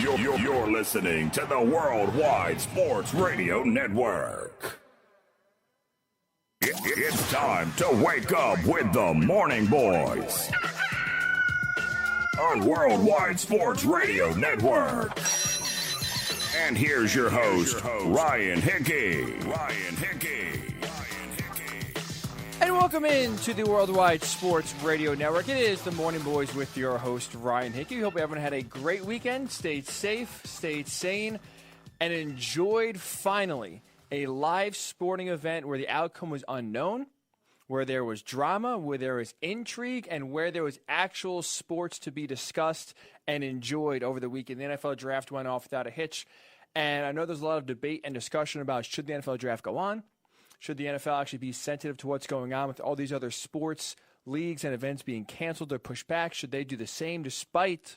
You're listening to the Worldwide Sports Radio Network. It's time to wake up with the Morning Boys on Worldwide Sports Radio Network. And here's your host, Ryan Hickey. And welcome into the Worldwide Sports Radio Network. It is the Morning Boys with your host, Ryan Hickey. We hope everyone had a great weekend, stayed safe, stayed sane, and enjoyed, finally, a live sporting event where the outcome was unknown, where there was drama, where there was intrigue, and where there was actual sports to be discussed and enjoyed over the weekend. The NFL draft went off without a hitch, and I know there's a lot of debate and discussion about should the NFL draft go on? Should the NFL actually be sensitive to what's going on with all these other sports, leagues, and events being canceled or pushed back? Should they do the same despite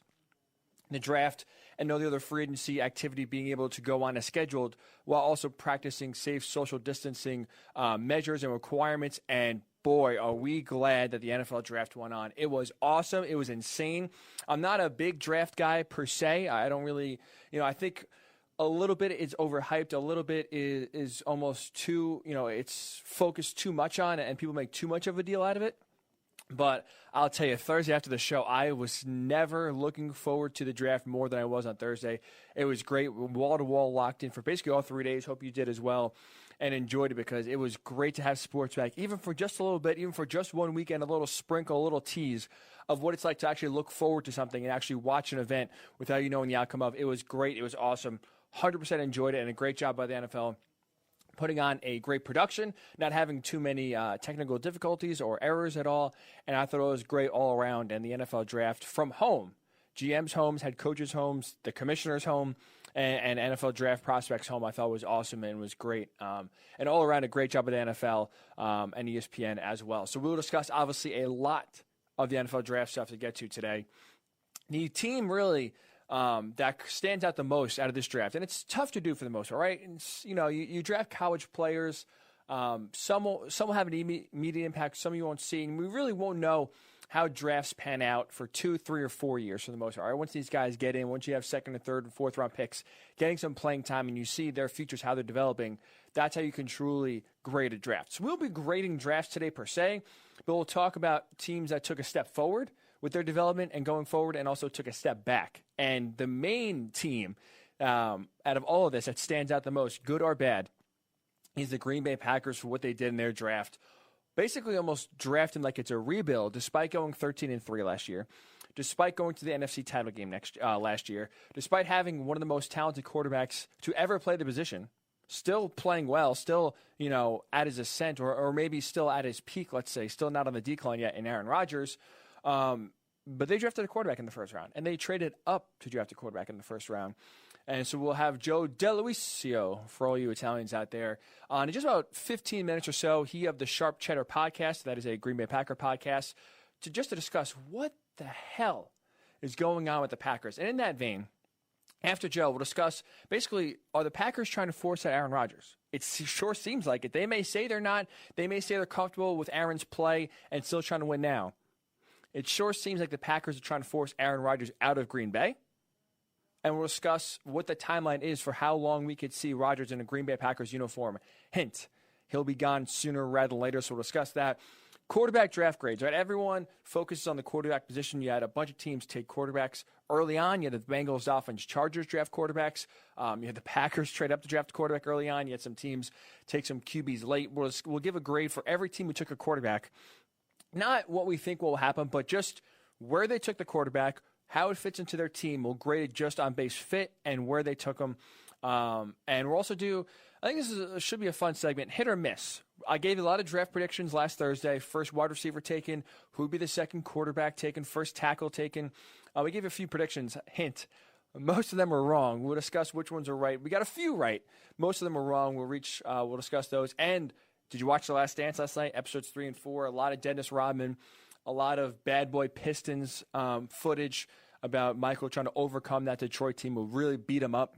the draft and all the other free agency activity being able to go on as scheduled while also practicing safe social distancing measures and requirements? And boy, are we glad that the NFL draft went on. It was awesome. It was insane. I'm not a big draft guy per se. I don't really, I think a little bit is overhyped. A little bit is almost too, it's focused too much on it and people make too much of a deal out of it. But I'll tell you, Thursday after the show, I was never looking forward to the draft more than I was on Thursday. It was great, wall-to-wall locked in for basically all 3 days. Hope you did as well and enjoyed it because it was great to have sports back, even for just a little bit, even for just 1 weekend, a little sprinkle, a little tease of what it's like to actually look forward to something and actually watch an event without you knowing the outcome of. It was great. It was awesome. 100% enjoyed it, and a great job by the NFL putting on a great production, not having too many technical difficulties or errors at all, and I thought it was great all around. And the NFL draft from home, GM's homes, head coaches' homes, the commissioner's home, and NFL draft prospects' home, I thought was awesome and was great. And all around, a great job by the NFL and ESPN as well. So we'll discuss, obviously, a lot of the NFL draft stuff to get to today. The team really that stands out the most out of this draft, and it's tough to do for the most part, right? It's, you draft college players. Some will have an immediate impact. Some you won't see, and we really won't know how drafts pan out for 2, 3, or 4 years for the most part. Right? Once these guys get in, once you have second and third and fourth round picks, getting some playing time, and you see their futures, how they're developing, that's how you can truly grade a draft. So we'll be grading drafts today per se, but we'll talk about teams that took a step forward with their development and going forward, and also took a step back. And the main team out of all of this that stands out the most, good or bad, is the Green Bay Packers for what they did in their draft. Basically almost drafting like it's a rebuild, despite going 13-3 last year, despite going to the NFC title game last year, despite having one of the most talented quarterbacks to ever play the position, still playing well, still, at his ascent, or maybe still at his peak, let's say, still not on the decline yet in Aaron Rodgers. But they drafted a quarterback in the first round, and they traded up to draft a quarterback in the first round. And so we'll have Joe DeLuisio, for all you Italians out there, in just about 15 minutes or so. He of the Sharp Cheddar Podcast, that is a Green Bay Packer podcast, to discuss what the hell is going on with the Packers. And in that vein, after Joe, we'll discuss basically, are the Packers trying to force out Aaron Rodgers? It sure seems like it. They may say they're not. They may say they're comfortable with Aaron's play and still trying to win now. It sure seems like the Packers are trying to force Aaron Rodgers out of Green Bay. And we'll discuss what the timeline is for how long we could see Rodgers in a Green Bay Packers uniform. Hint, he'll be gone sooner rather than later, so we'll discuss that. Quarterback draft grades, right? Everyone focuses on the quarterback position. You had a bunch of teams take quarterbacks early on. You had the Bengals, Dolphins, Chargers draft quarterbacks. You had the Packers trade up to draft a quarterback early on. You had some teams take some QBs late. We'll give a grade for every team who took a quarterback. Not what we think will happen, but just where they took the quarterback, how it fits into their team. We'll grade it just on base fit and where they took them. And we'll also do, I think this should be a fun segment, hit or miss. I gave you a lot of draft predictions last Thursday. First wide receiver taken, who would be the second quarterback taken, first tackle taken. We gave you a few predictions. Hint, most of them were wrong. We'll discuss which ones are right. We got a few right. Most of them are wrong. We'll discuss those. And did you watch The Last Dance last night? Episodes 3 and 4. A lot of Dennis Rodman, a lot of Bad Boy Pistons footage about Michael trying to overcome that Detroit team who really beat him up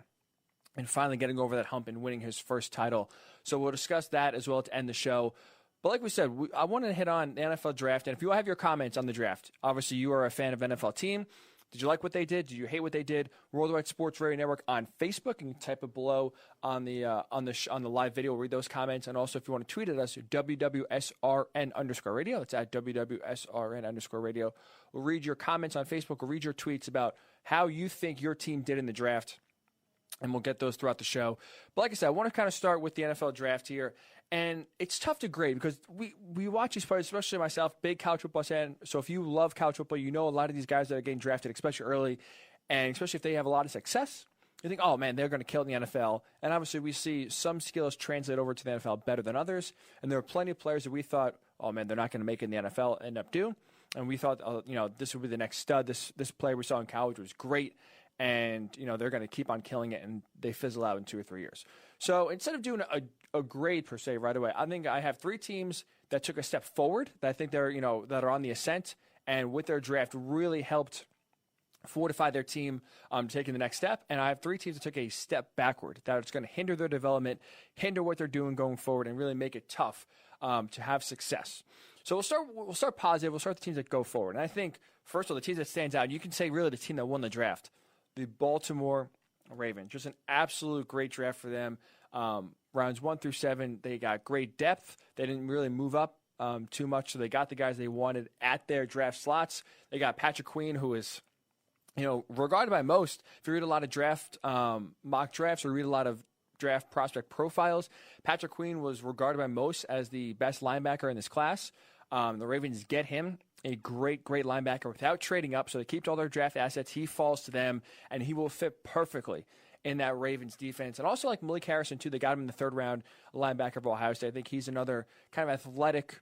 and finally getting over that hump and winning his first title. So we'll discuss that as well to end the show. But like we said, I wanted to hit on the NFL draft. And if you have your comments on the draft, obviously you are a fan of NFL team. Did you like what they did? Did you hate what they did? Worldwide Sports Radio Network on Facebook. You can type it below on the live video. We'll read those comments. And also, if you want to tweet at us, WWSRN_radio. That's at WWSRN_radio. We'll read your comments on Facebook. We'll read your tweets about how you think your team did in the draft. And we'll get those throughout the show. But like I said, I want to kind of start with the NFL draft here. And it's tough to grade because we watch these players, especially myself, big college football fan. So if you love college football, you know a lot of these guys that are getting drafted, especially early, and especially if they have a lot of success, you think, oh, man, they're going to kill in the NFL. And obviously we see some skills translate over to the NFL better than others. And there are plenty of players that we thought, oh, man, they're not going to make it in the NFL, end up doing. And we thought, this would be the next stud. This player we saw in college was great. And, they're going to keep on killing it, and they fizzle out in 2 or 3 years. So instead of doing a grade, per se, right away, I think I have 3 teams that took a step forward that I think they're, that are on the ascent, and with their draft really helped fortify their team taking the next step. And I have 3 teams that took a step backward, that it's going to hinder their development, hinder what they're doing going forward, and really make it tough to have success. So we'll start positive. We'll start with the teams that go forward. And I think, first of all, the teams that stands out, you can say really the team that won the draft, the Baltimore Ravens. Just an absolute great draft for them. Rounds 1 through 7, they got great depth. They didn't really move up too much, so they got the guys they wanted at their draft slots. They got Patrick Queen, who is, regarded by most, if you read a lot of draft mock drafts or read a lot of draft prospect profiles, Patrick Queen was regarded by most as the best linebacker in this class. The Ravens get him, a great linebacker without trading up, so they keep all their draft assets. He falls to them, and he will fit perfectly in that Ravens defense. And also like Malik Harrison, too. They got him in the 3rd round, linebacker of Ohio State. I think he's another kind of athletic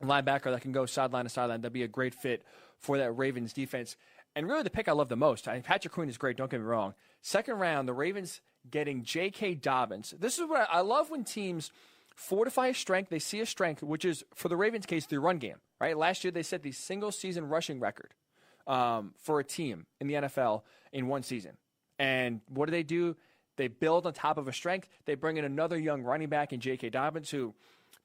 linebacker that can go sideline to sideline. That'd be a great fit for that Ravens defense. And really the pick I love the most. Patrick Queen is great, don't get me wrong. 2nd round, the Ravens getting J.K. Dobbins. This is what I love when teams fortify a strength. They see a strength, which is, for the Ravens' case, the run game. Right? Last year, they set the single-season rushing record for a team in the NFL in one season. And what do? They build on top of a strength. They bring in another young running back in J.K. Dobbins, who,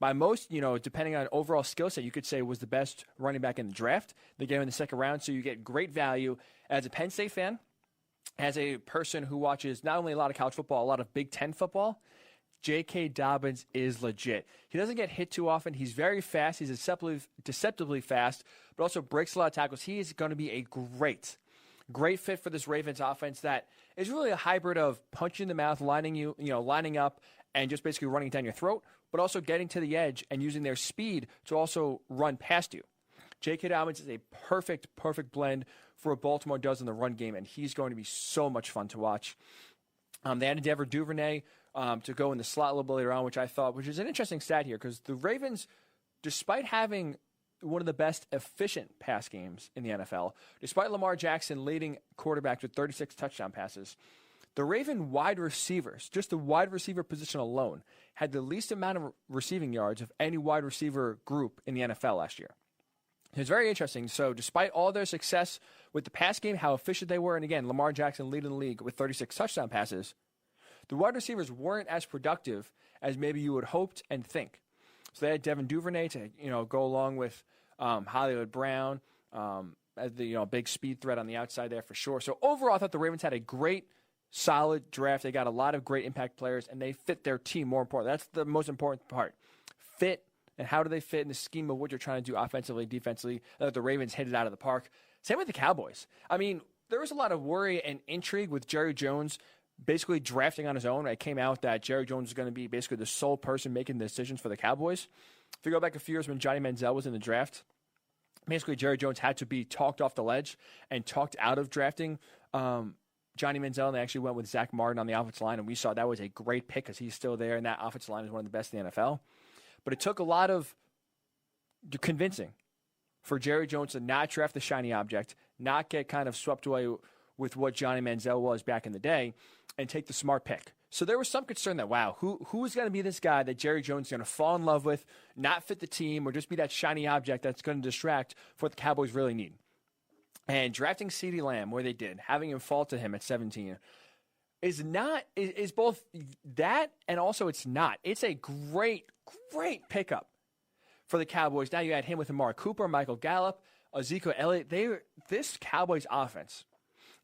by most, depending on overall skill set, you could say was the best running back in the draft. They get him in the 2nd round, so you get great value. As a Penn State fan, as a person who watches not only a lot of college football, a lot of Big Ten football, J.K. Dobbins is legit. He doesn't get hit too often. He's very fast. He's deceptively fast, but also breaks a lot of tackles. He is going to be a great fit for this Ravens offense that is really a hybrid of punch in the mouth, lining up, and just basically running down your throat, but also getting to the edge and using their speed to also run past you. J.K. Dobbins is a perfect blend for what Baltimore does in the run game, and he's going to be so much fun to watch. They added Devin Duvernay to go in the slot a little bit later on, which is an interesting stat here, because the Ravens, despite having one of the best efficient pass games in the NFL, despite Lamar Jackson leading quarterbacks with 36 touchdown passes, the Raven wide receivers, just the wide receiver position alone, had the least amount of receiving yards of any wide receiver group in the NFL last year. It was very interesting. So despite all their success with the pass game, how efficient they were, and again, Lamar Jackson leading the league with 36 touchdown passes, the wide receivers weren't as productive as maybe you would hoped and think. So they had Devin Duvernay to go along with Hollywood Brown as the big speed threat on the outside there for sure. So overall, I thought the Ravens had a great, solid draft. They got a lot of great impact players, and they fit their team more important. That's the most important part. Fit, and how do they fit in the scheme of what you're trying to do offensively, defensively. The Ravens hit it out of the park. Same with the Cowboys. I mean, there was a lot of worry and intrigue with Jerry Jones basically drafting on his own. It came out that Jerry Jones was going to be basically the sole person making the decisions for the Cowboys. If you go back a few years when Johnny Manziel was in the draft, basically Jerry Jones had to be talked off the ledge and talked out of drafting Johnny Manziel, and they actually went with Zach Martin on the offensive line, and we saw that was a great pick because he's still there, and that offensive line is one of the best in the NFL. But it took a lot of convincing for Jerry Jones to not draft the shiny object, not get kind of swept away with what Johnny Manziel was back in the day, and take the smart pick. So there was some concern that, wow, who is going to be this guy that Jerry Jones is going to fall in love with, not fit the team, or just be that shiny object that's going to distract for what the Cowboys really need. And drafting CeeDee Lamb, where they did, having him fall to him at 17, is both that and also it's not. It's a great pickup for the Cowboys. Now you add him with Amari Cooper, Michael Gallup, Ezekiel Elliott, this Cowboys offense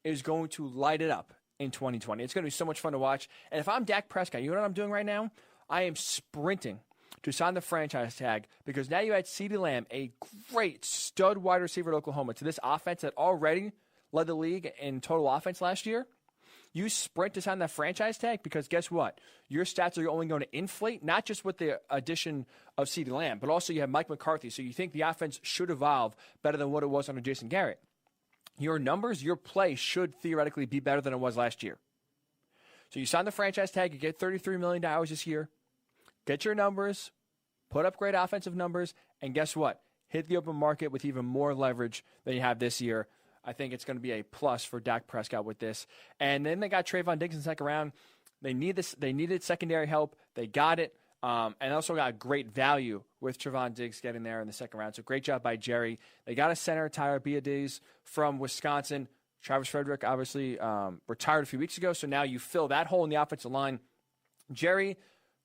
is going to light it up in 2020. It's going to be so much fun to watch. And if I'm Dak Prescott, you know what I'm doing right now? I am sprinting to sign the franchise tag because now you add CeeDee Lamb, a great stud wide receiver at Oklahoma, to this offense that already led the league in total offense last year. You sprint to sign that franchise tag because guess what? Your stats are only going to inflate, not just with the addition of CeeDee Lamb, but also you have Mike McCarthy. So you think the offense should evolve better than what it was under Jason Garrett. Your numbers, your play should theoretically be better than it was last year. So you sign the franchise tag, you get $33 million this year, get your numbers, put up great offensive numbers, and guess what? Hit the open market with even more leverage than you have this year. I think it's going to be a plus for Dak Prescott with this. And then they got Trayvon Diggs in the second round. They needed secondary help. They got it. And also got great value with Trayvon Diggs getting there in the second round. So great job by Jerry. They got a center, Tyler Biadasz from Wisconsin. Travis Frederick obviously retired a few weeks ago. So now you fill that hole in the offensive line. Jerry,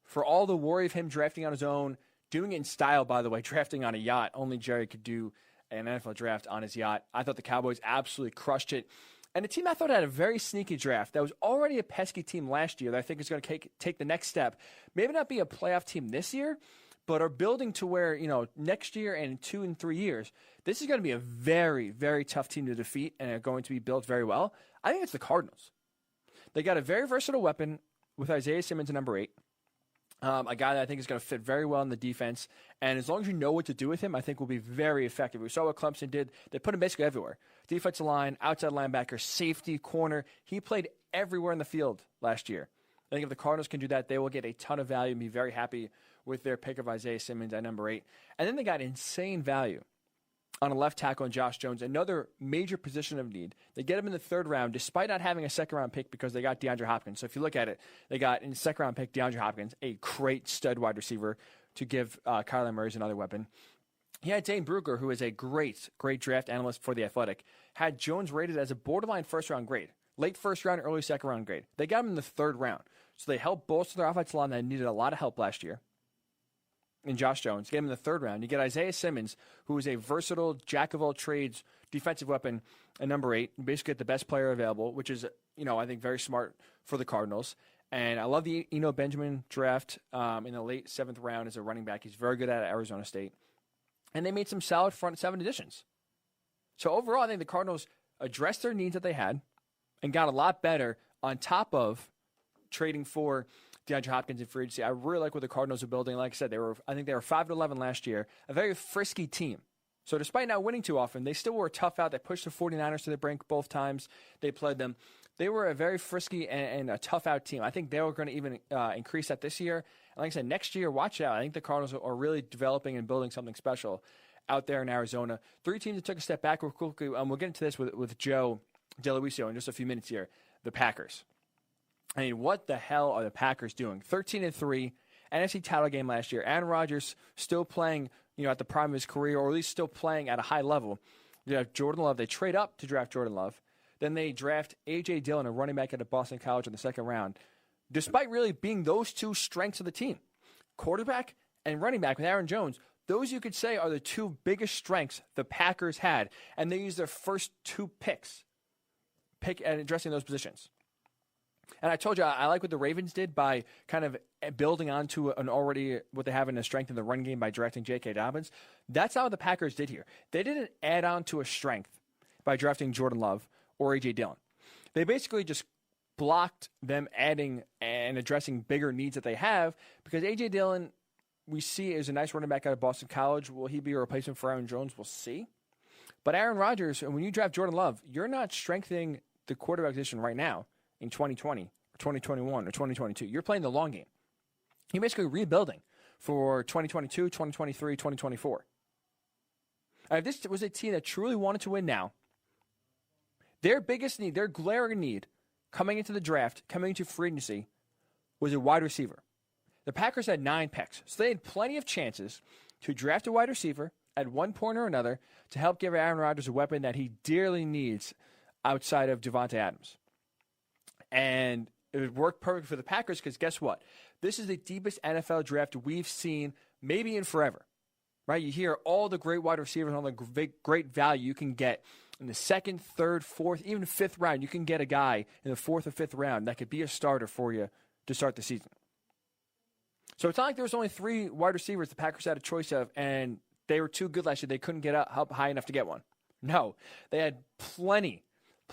for all the worry of him drafting on his own, doing it in style, by the way, drafting on a yacht. Only Jerry could do an NFL draft on his yacht. I thought the Cowboys absolutely crushed it. And a team I thought had a very sneaky draft that was already a pesky team last year that I think is going to take the next step. Maybe not be a playoff team this year, but are building to where, next year and in 2 and 3 years, this is going to be a very, very tough team to defeat and are going to be built very well. I think it's the Cardinals. They got a very versatile weapon with Isaiah Simmons at number 8. A guy that I think is going to fit very well in the defense. And as long as you know what to do with him, I think will be very effective. We saw what Clemson did. They put him basically everywhere. Defensive line, outside linebacker, safety, corner. He played everywhere in the field last year. I think if the Cardinals can do that, they will get a ton of value and be very happy with their pick of Isaiah Simmons at number 8. And then they got insane value on a left tackle in Josh Jones, another major position of need. They get him in the third round, despite not having a second-round pick because they got DeAndre Hopkins. So if you look at it, they got in the second-round pick DeAndre Hopkins, a great stud wide receiver to give Kyler Murray another weapon. He had Dane Brugler, who is a great draft analyst for The Athletic, had Jones rated as a borderline first-round grade, late first-round, early second-round grade. They got him in the third round. So they helped bolster their offensive line that needed a lot of help last year. And Josh Jones, get him in the third round. You get Isaiah Simmons, who is a versatile jack-of-all-trades defensive weapon at number 8. You basically get the best player available, which is, I think very smart for the Cardinals. And I love the Eno Benjamin draft in the late 7th round as a running back. He's very good at Arizona State. And they made some solid front 7 additions. So overall, I think the Cardinals addressed their needs that they had and got a lot better on top of trading for DeAndre Hopkins in free agency. I really like what the Cardinals are building. Like I said, I think they were 5-11 last year, a very frisky team. So despite not winning too often, they still were tough out. They pushed the 49ers to the brink both times they played them. They were a very frisky and a tough out team. I think they were going to even increase that this year. And like I said, next year, watch out. I think the Cardinals are really developing and building something special out there in Arizona. 3 teams that took a step back real quickly. We'll get into this with Joe DeLuisio in just a few minutes here. The Packers. I mean, what the hell are the Packers doing? 13-3, NFC title game last year. Aaron Rodgers still playing, at the prime of his career, or at least still playing at a high level. You have Jordan Love. They trade up to draft Jordan Love. Then they draft A.J. Dillon, a running back out of Boston College in the second round, despite really being those 2 strengths of the team. Quarterback and running back with Aaron Jones. Those you could say are the 2 biggest strengths the Packers had, and they used their first 2 picks at addressing those positions. And I told you, I like what the Ravens did by kind of building onto an already what they have in a strength in the run game by drafting J.K. Dobbins. That's how the Packers did here. They didn't add on to a strength by drafting Jordan Love or A.J. Dillon. They basically just blocked them adding and addressing bigger needs that they have because A.J. Dillon, we see, is a nice running back out of Boston College. Will he be a replacement for Aaron Jones? We'll see. But Aaron Rodgers, and when you draft Jordan Love, you're not strengthening the quarterback position right now. In 2020 or 2021 or 2022. You're playing the long game. You're basically rebuilding for 2022, 2023, 2024. And if this was a team that truly wanted to win now, their biggest need, their glaring need coming into the draft, coming into free agency, was a wide receiver. The Packers had 9 picks, so they had plenty of chances to draft a wide receiver at one point or another to help give Aaron Rodgers a weapon that he dearly needs outside of Devontae Adams. And it would work perfect for the Packers because guess what? This is the deepest NFL draft we've seen maybe in forever. right? You hear all the great wide receivers, all the great value you can get in the second, third, fourth, even fifth round. You can get a guy in the fourth or fifth round that could be a starter for you to start the season. So it's not like there was only 3 wide receivers the Packers had a choice of, and they were too good last year. They couldn't get up high enough to get one. No, they had plenty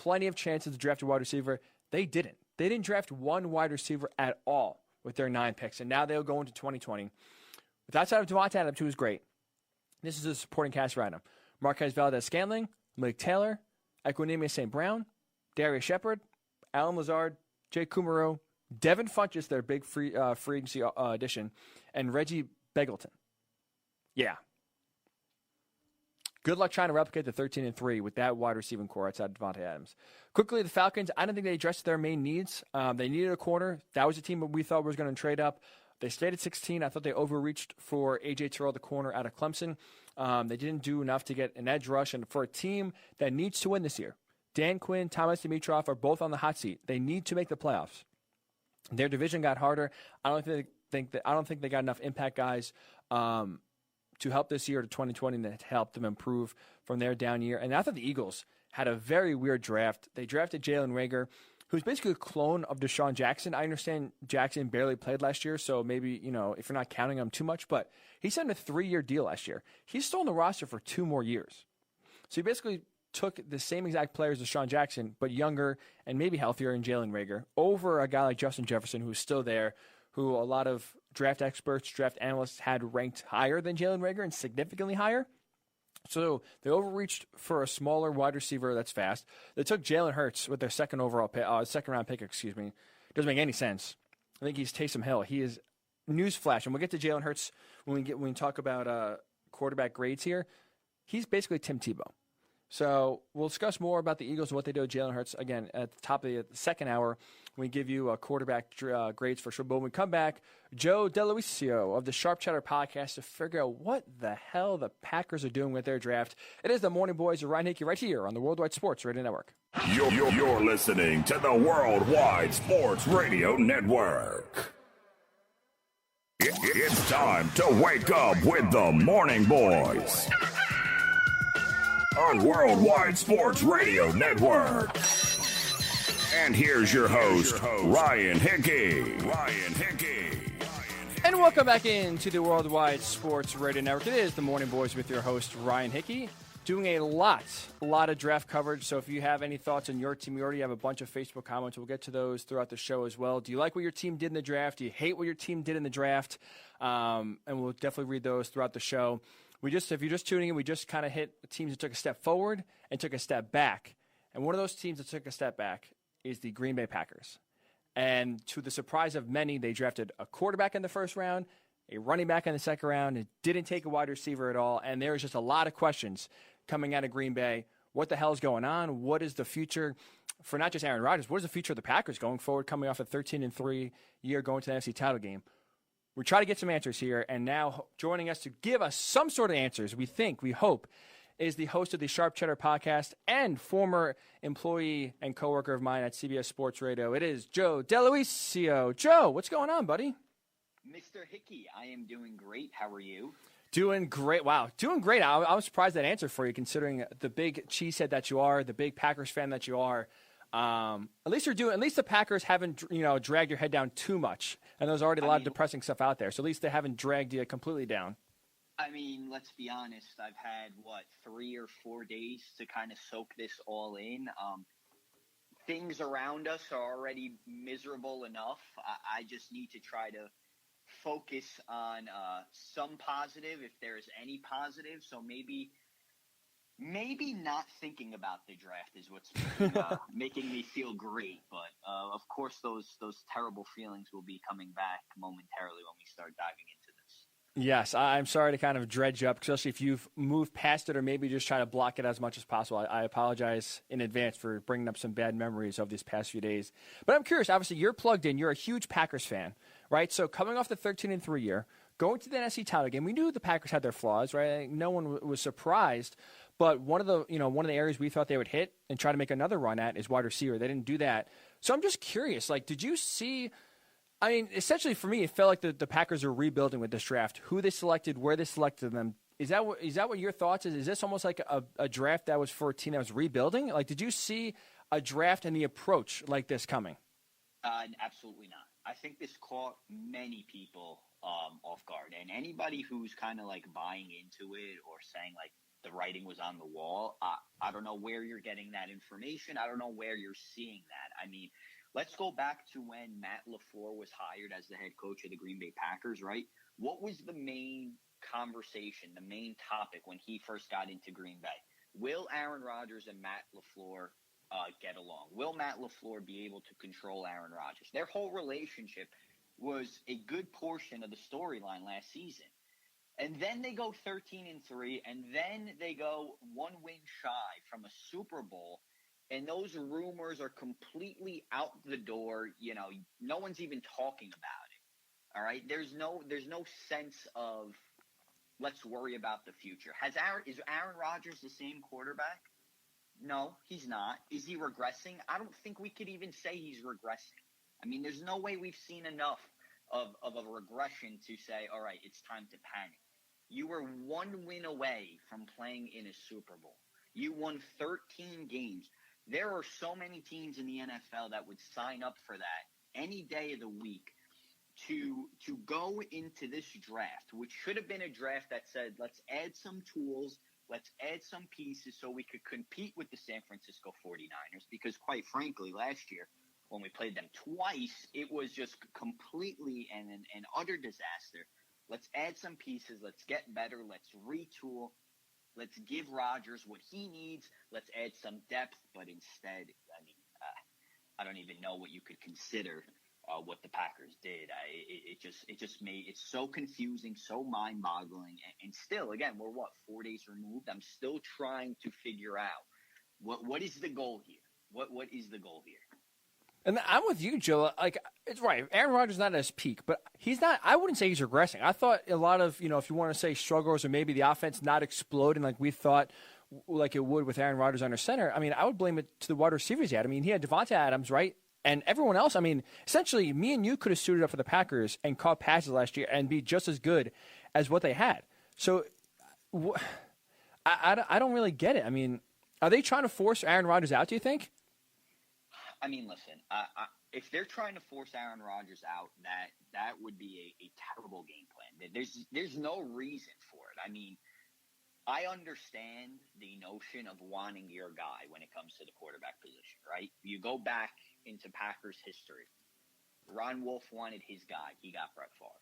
of chances to draft a wide receiver. They didn't. They didn't draft one wide receiver at all with their 9 picks, and now they'll go into 2020. With outside of Devontae Adams, who is great, this is a supporting cast around him. Marquez Valdez-Scantling, Malik Taylor, Equanimeous St. Brown, Darius Shepard, Alan Lazard, Jay Kumerow, Devin Funchess, their big free agency addition, and Reggie Begelton. Yeah. Good luck trying to replicate the 13-3 with that wide receiving core outside of Devontae Adams. Quickly, the Falcons, I don't think they addressed their main needs. They needed a corner. That was a team that we thought was going to trade up. They stayed at 16. I thought they overreached for A.J. Terrell, the corner out of Clemson. They didn't do enough to get an edge rush. And for a team that needs to win this year, Dan Quinn, Thomas Dimitroff are both on the hot seat. They need to make the playoffs. Their division got harder. I don't think they got enough impact guys to help this year to 2020 to help them improve from their down year. And I thought the Eagles had a very weird draft. They drafted Jalen Reagor, who's basically a clone of Deshaun Jackson. I understand Jackson barely played last year, so maybe, if you're not counting him too much, but he signed a 3-year deal last year. He's still on the roster for 2 more years. So he basically took the same exact player as Deshaun Jackson, but younger and maybe healthier in Jalen Reagor, over a guy like Justin Jefferson, who's still there, who a lot of draft experts, draft analysts had ranked higher than Jalen Reagor and significantly higher. So they overreached for a smaller wide receiver that's fast. They took Jalen Hurts with their second round pick. Doesn't make any sense. I think he's Taysom Hill. He is newsflash, and we'll get to Jalen Hurts when we talk about quarterback grades here. He's basically Tim Tebow. So we'll discuss more about the Eagles and what they do with Jalen Hurts, again, at the top of the second hour. We give you quarterback grades for sure. But when we come back, Joe DeLuisio of the Sharp Cheddar Podcast to figure out what the hell the Packers are doing with their draft. It is the Morning Boys of Ryan Hickey right here on the Worldwide Sports Radio Network. You're listening to the Worldwide Sports Radio Network. It's time to wake up with the Morning Boys on Worldwide Sports Radio Network. And here's your host, Ryan Hickey. And welcome back into the Worldwide Sports Radio Network. It is the Morning Boys with your host, Ryan Hickey, doing a lot of draft coverage. So if you have any thoughts on your team, we already have a bunch of Facebook comments. We'll get to those throughout the show as well. Do you like what your team did in the draft? Do you hate what your team did in the draft? And we'll definitely read those throughout the show. If you're just tuning in, we just kind of hit teams that took a step forward and took a step back. And one of those teams that took a step back is the Green Bay Packers. And to the surprise of many, they drafted a quarterback in the first round, a running back in the second round. It didn't take a wide receiver at all. And there's just a lot of questions coming out of Green Bay. What the hell is going on? What is the future for not just Aaron Rodgers? What is the future of the Packers going forward, coming off a 13-3 year, going to the NFC title game? We try to get some answers here, and now joining us to give us some sort of answers, we hope, is the host of the Sharp Cheddar Podcast and former employee and coworker of mine at CBS Sports Radio. It is Joe DeLuisio. Joe, what's going on, buddy? Mr. Hickey, I am doing great. How are you? Doing great. Wow, doing great. I was surprised that answer for you, considering the big cheesehead that you are, the big Packers fan that you are. At least the Packers haven't, dragged your head down too much. And there's already a lot of depressing stuff out there. So at least they haven't dragged you completely down. I mean, let's be honest. I've had, 3 or 4 days to kind of soak this all in. Things around us are already miserable enough. I just need to try to focus on some positive, if there's any positive. So maybe not thinking about the draft is what's making me feel great. But, of course, those terrible feelings will be coming back momentarily when we start diving into this. Yes, I'm sorry to kind of dredge up, especially if you've moved past it or maybe just try to block it as much as possible. I apologize in advance for bringing up some bad memories of these past few days. But I'm curious, obviously, you're plugged in. You're a huge Packers fan, right? So coming off the 13-3 year, going to the NFC title game, we knew the Packers had their flaws, right? No one was surprised. But one of the areas we thought they would hit and try to make another run at is wide receiver. They didn't do that. So I'm just curious, did you see – I mean, essentially for me, it felt like the Packers are rebuilding with this draft. Who they selected, where they selected them, Is that what your thoughts is? Is this almost like a draft that was for a team that was rebuilding? Like, did you see a draft and the approach like this coming? Absolutely not. I think this caught many people off guard, and anybody who's kind of like buying into it or saying like the writing was on the wall, I don't know where you're getting that information. I don't know where you're seeing that. I mean, let's go back to when Matt LaFleur was hired as the head coach of the Green Bay Packers, right? What was the main conversation, the main topic when he first got into Green Bay? Will Aaron Rodgers and Matt LaFleur get along? Will Matt LaFleur be able to control Aaron Rodgers? Their whole relationship was a good portion of the storyline last season. And then they go 13-3, and then they go one win shy from a Super Bowl, and those rumors are completely out the door. You know, no one's even talking about it. All right? There's no sense of let's worry about the future. Is Aaron Rodgers the same quarterback? No, he's not. Is he regressing? I don't think we could even say he's regressing. I mean, there's no way we've seen enough of a regression to say, all right, it's time to panic. You were one win away from playing in a Super Bowl. You won 13 games. There are so many teams in the NFL that would sign up for that any day of the week to go into this draft, which should have been a draft that said, let's add some tools, let's add some pieces so we could compete with the San Francisco 49ers, because quite frankly, last year when we played them twice, it was just completely an utter disaster. Let's add some pieces. Let's get better. Let's retool. Let's give Rodgers what he needs. Let's add some depth. But instead, I mean, I don't even know what you could consider what the Packers did. It just made it so confusing, so mind-boggling. And still, again, we're 4 days removed. I'm still trying to figure out what is the goal here. What is the goal here? And I'm with you, Joe. Like, it's right. Aaron Rodgers is not at his peak, but he's not. I wouldn't say he's regressing. I thought a lot of, if you want to say struggles or maybe the offense not exploding like we thought, like it would with Aaron Rodgers under center. I mean, I would blame it to the wide receivers he had. I mean, he had Devontae Adams, right? And everyone else, I mean, essentially, me and you could have suited up for the Packers and caught passes last year and be just as good as what they had. So I don't really get it. I mean, are they trying to force Aaron Rodgers out, do you think? I mean, listen, if they're trying to force Aaron Rodgers out, that would be a terrible game plan. There's no reason for it. I mean, I understand the notion of wanting your guy when it comes to the quarterback position, right? You go back into Packers history. Ron Wolf wanted his guy. He got Brett Favre.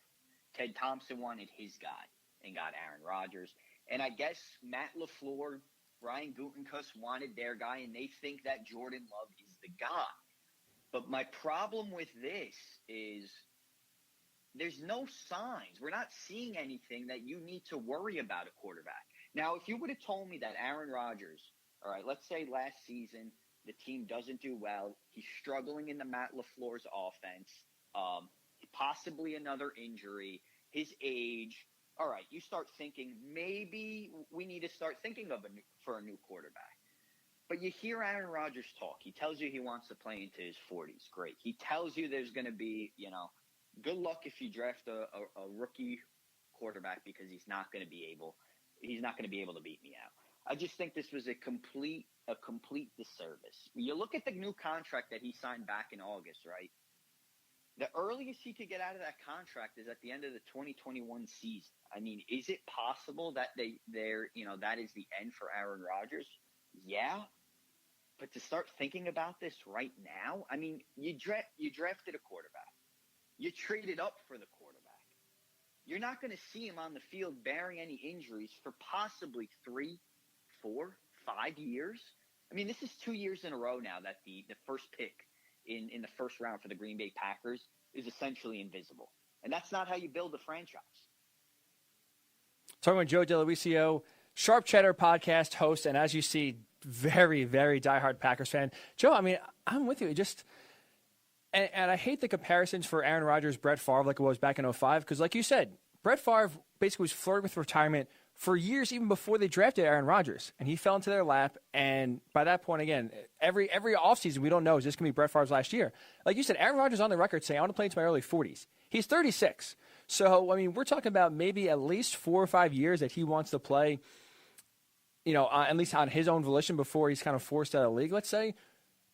Ted Thompson wanted his guy and got Aaron Rodgers. And I guess Matt LaFleur, Brian Gutekunst wanted their guy, and they think that Jordan Love is the guy. But my problem with this is there's no signs. We're not seeing anything that you need to worry about a quarterback. Now, if you would have told me that Aaron Rodgers, all right, let's say last season the team doesn't do well, he's struggling in the Matt LaFleur's offense, possibly another injury, his age, all right, you start thinking maybe we need to start thinking for a new quarterback. But you hear Aaron Rodgers talk. He tells you he wants to play into his 40s. Great. He tells you there's going to be, good luck if you draft a rookie quarterback because he's not going to be able to beat me out. I just think this was a complete disservice. You look at the new contract that he signed back in August, right? The earliest he could get out of that contract is at the end of the 2021 season. I mean, is it possible that that is the end for Aaron Rodgers? Yeah. But to start thinking about this right now, I mean, you drafted a quarterback. You traded up for the quarterback. You're not going to see him on the field bearing any injuries for possibly 3, 4, 5 years. I mean, this is 2 years in a row now that the first pick in the first round for the Green Bay Packers is essentially invisible. And that's not how you build a franchise. Talking with Joe DeLuisio, Sharp Cheddar podcast host, and as you see, very, very diehard Packers fan. Joe, I mean, I'm with you. And I hate the comparisons for Aaron Rodgers, Brett Favre, like it was back in 2005, because like you said, Brett Favre basically was flirting with retirement for years, even before they drafted Aaron Rodgers, and he fell into their lap. And by that point, again, every offseason, we don't know, is this going to be Brett Favre's last year? Like you said, Aaron Rodgers on the record saying, I want to play into my early 40s. He's 36. So, I mean, we're talking about maybe at least 4 or 5 years that he wants to play, at least on his own volition before he's kind of forced out of the league, let's say.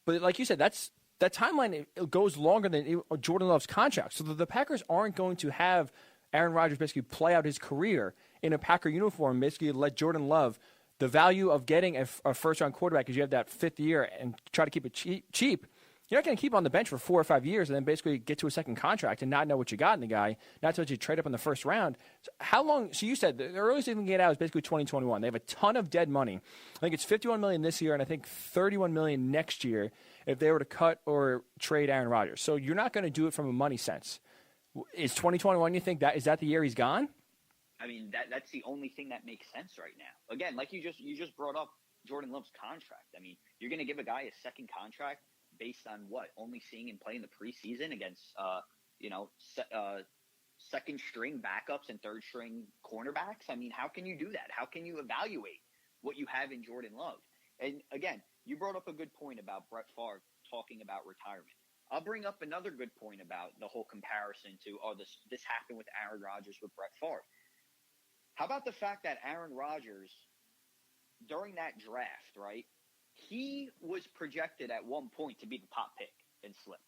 But like you said, that timeline it goes longer than Jordan Love's contract. So the Packers aren't going to have Aaron Rodgers basically play out his career in a Packer uniform, basically let Jordan Love, the value of getting a first-round quarterback is you have that 5th year and try to keep it cheap. You're not going to keep him on the bench for 4 or 5 years and then basically get to a second contract and not know what you got in the guy, not to let you trade up in the first round. So how long? So you said the earliest they can get out is basically 2021. They have a ton of dead money. I think it's $51 million this year and I think $31 million next year if they were to cut or trade Aaron Rodgers. So you're not going to do it from a money sense. Is 2021, you think, is that the year he's gone? I mean, that's the only thing that makes sense right now. Again, like you just brought up Jordan Love's contract. I mean, you're going to give a guy a second contract based on what? Only seeing him play in the preseason against, second-string backups and third-string cornerbacks? I mean, how can you do that? How can you evaluate what you have in Jordan Love? And, again, you brought up a good point about Brett Favre talking about retirement. I'll bring up another good point about the whole comparison to, this happened with Aaron Rodgers with Brett Favre. How about the fact that Aaron Rodgers, during that draft, right, he was projected at one point to be the top pick and slipped.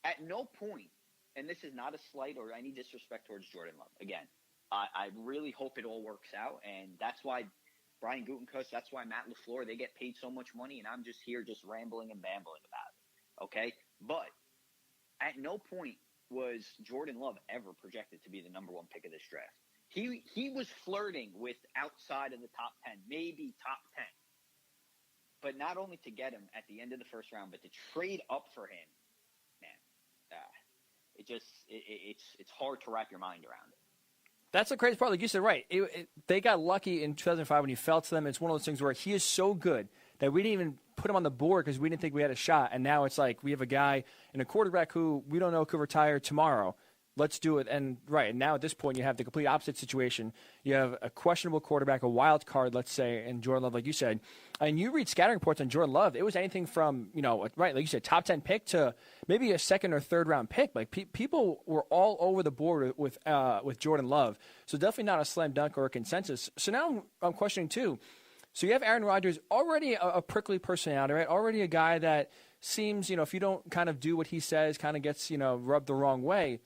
At no point, and this is not a slight or any disrespect towards Jordan Love. Again, I really hope it all works out, and that's why Brian Gutekunst, that's why Matt LaFleur, they get paid so much money, and I'm just here just rambling and bambling about it, okay? But at no point was Jordan Love ever projected to be the number one pick of this draft. He was flirting with outside of the top 10, maybe top 10. But not only to get him at the end of the first round, but to trade up for him, man, it's hard to wrap your mind around it. That's the crazy part. Like you said, right. They got lucky in 2005 when he fell to them. It's one of those things where he is so good that we didn't even put him on the board because we didn't think we had a shot. And now it's like we have a guy and a quarterback who we don't know could retire tomorrow. Let's do it. And now at this point, you have the complete opposite situation. You have a questionable quarterback, a wild card, let's say, and Jordan Love, like you said. And you read scouting reports on Jordan Love, it was anything from, like you said, top 10 pick to maybe a second or third round pick. Like people were all over the board with Jordan Love. So definitely not a slam dunk or a consensus. So now I'm questioning too. So you have Aaron Rodgers, already a prickly personality, right? Already a guy that seems, if you don't kind of do what he says, kind of gets, rubbed the wrong way.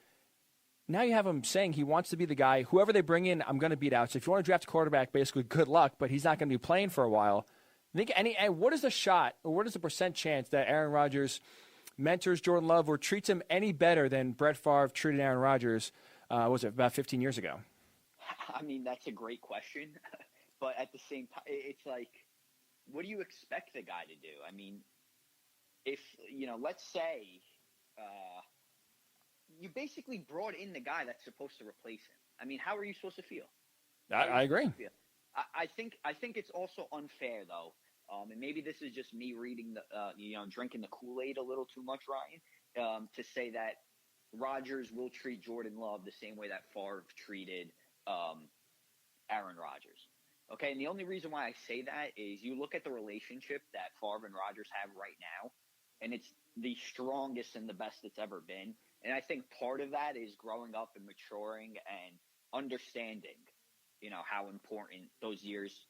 Now you have him saying he wants to be the guy, whoever they bring in, I'm going to beat out. So if you want to draft a quarterback, basically good luck, but he's not going to be playing for a while. What is the shot, or what is the % chance that Aaron Rodgers mentors Jordan Love or treats him any better than Brett Favre treated Aaron Rodgers, about 15 years ago? I mean, that's a great question. But at the same time, it's like, what do you expect the guy to do? I mean, if, let's say you basically brought in the guy that's supposed to replace him. I mean, how are you supposed to feel? I agree. I think it's also unfair, though, and maybe this is just me reading drinking the Kool-Aid a little too much, Ryan, to say that Rodgers will treat Jordan Love the same way that Favre treated Aaron Rodgers. Okay, and the only reason why I say that is you look at the relationship that Favre and Rodgers have right now, and it's the strongest and the best it's ever been. And I think part of that is growing up and maturing and understanding, how important those years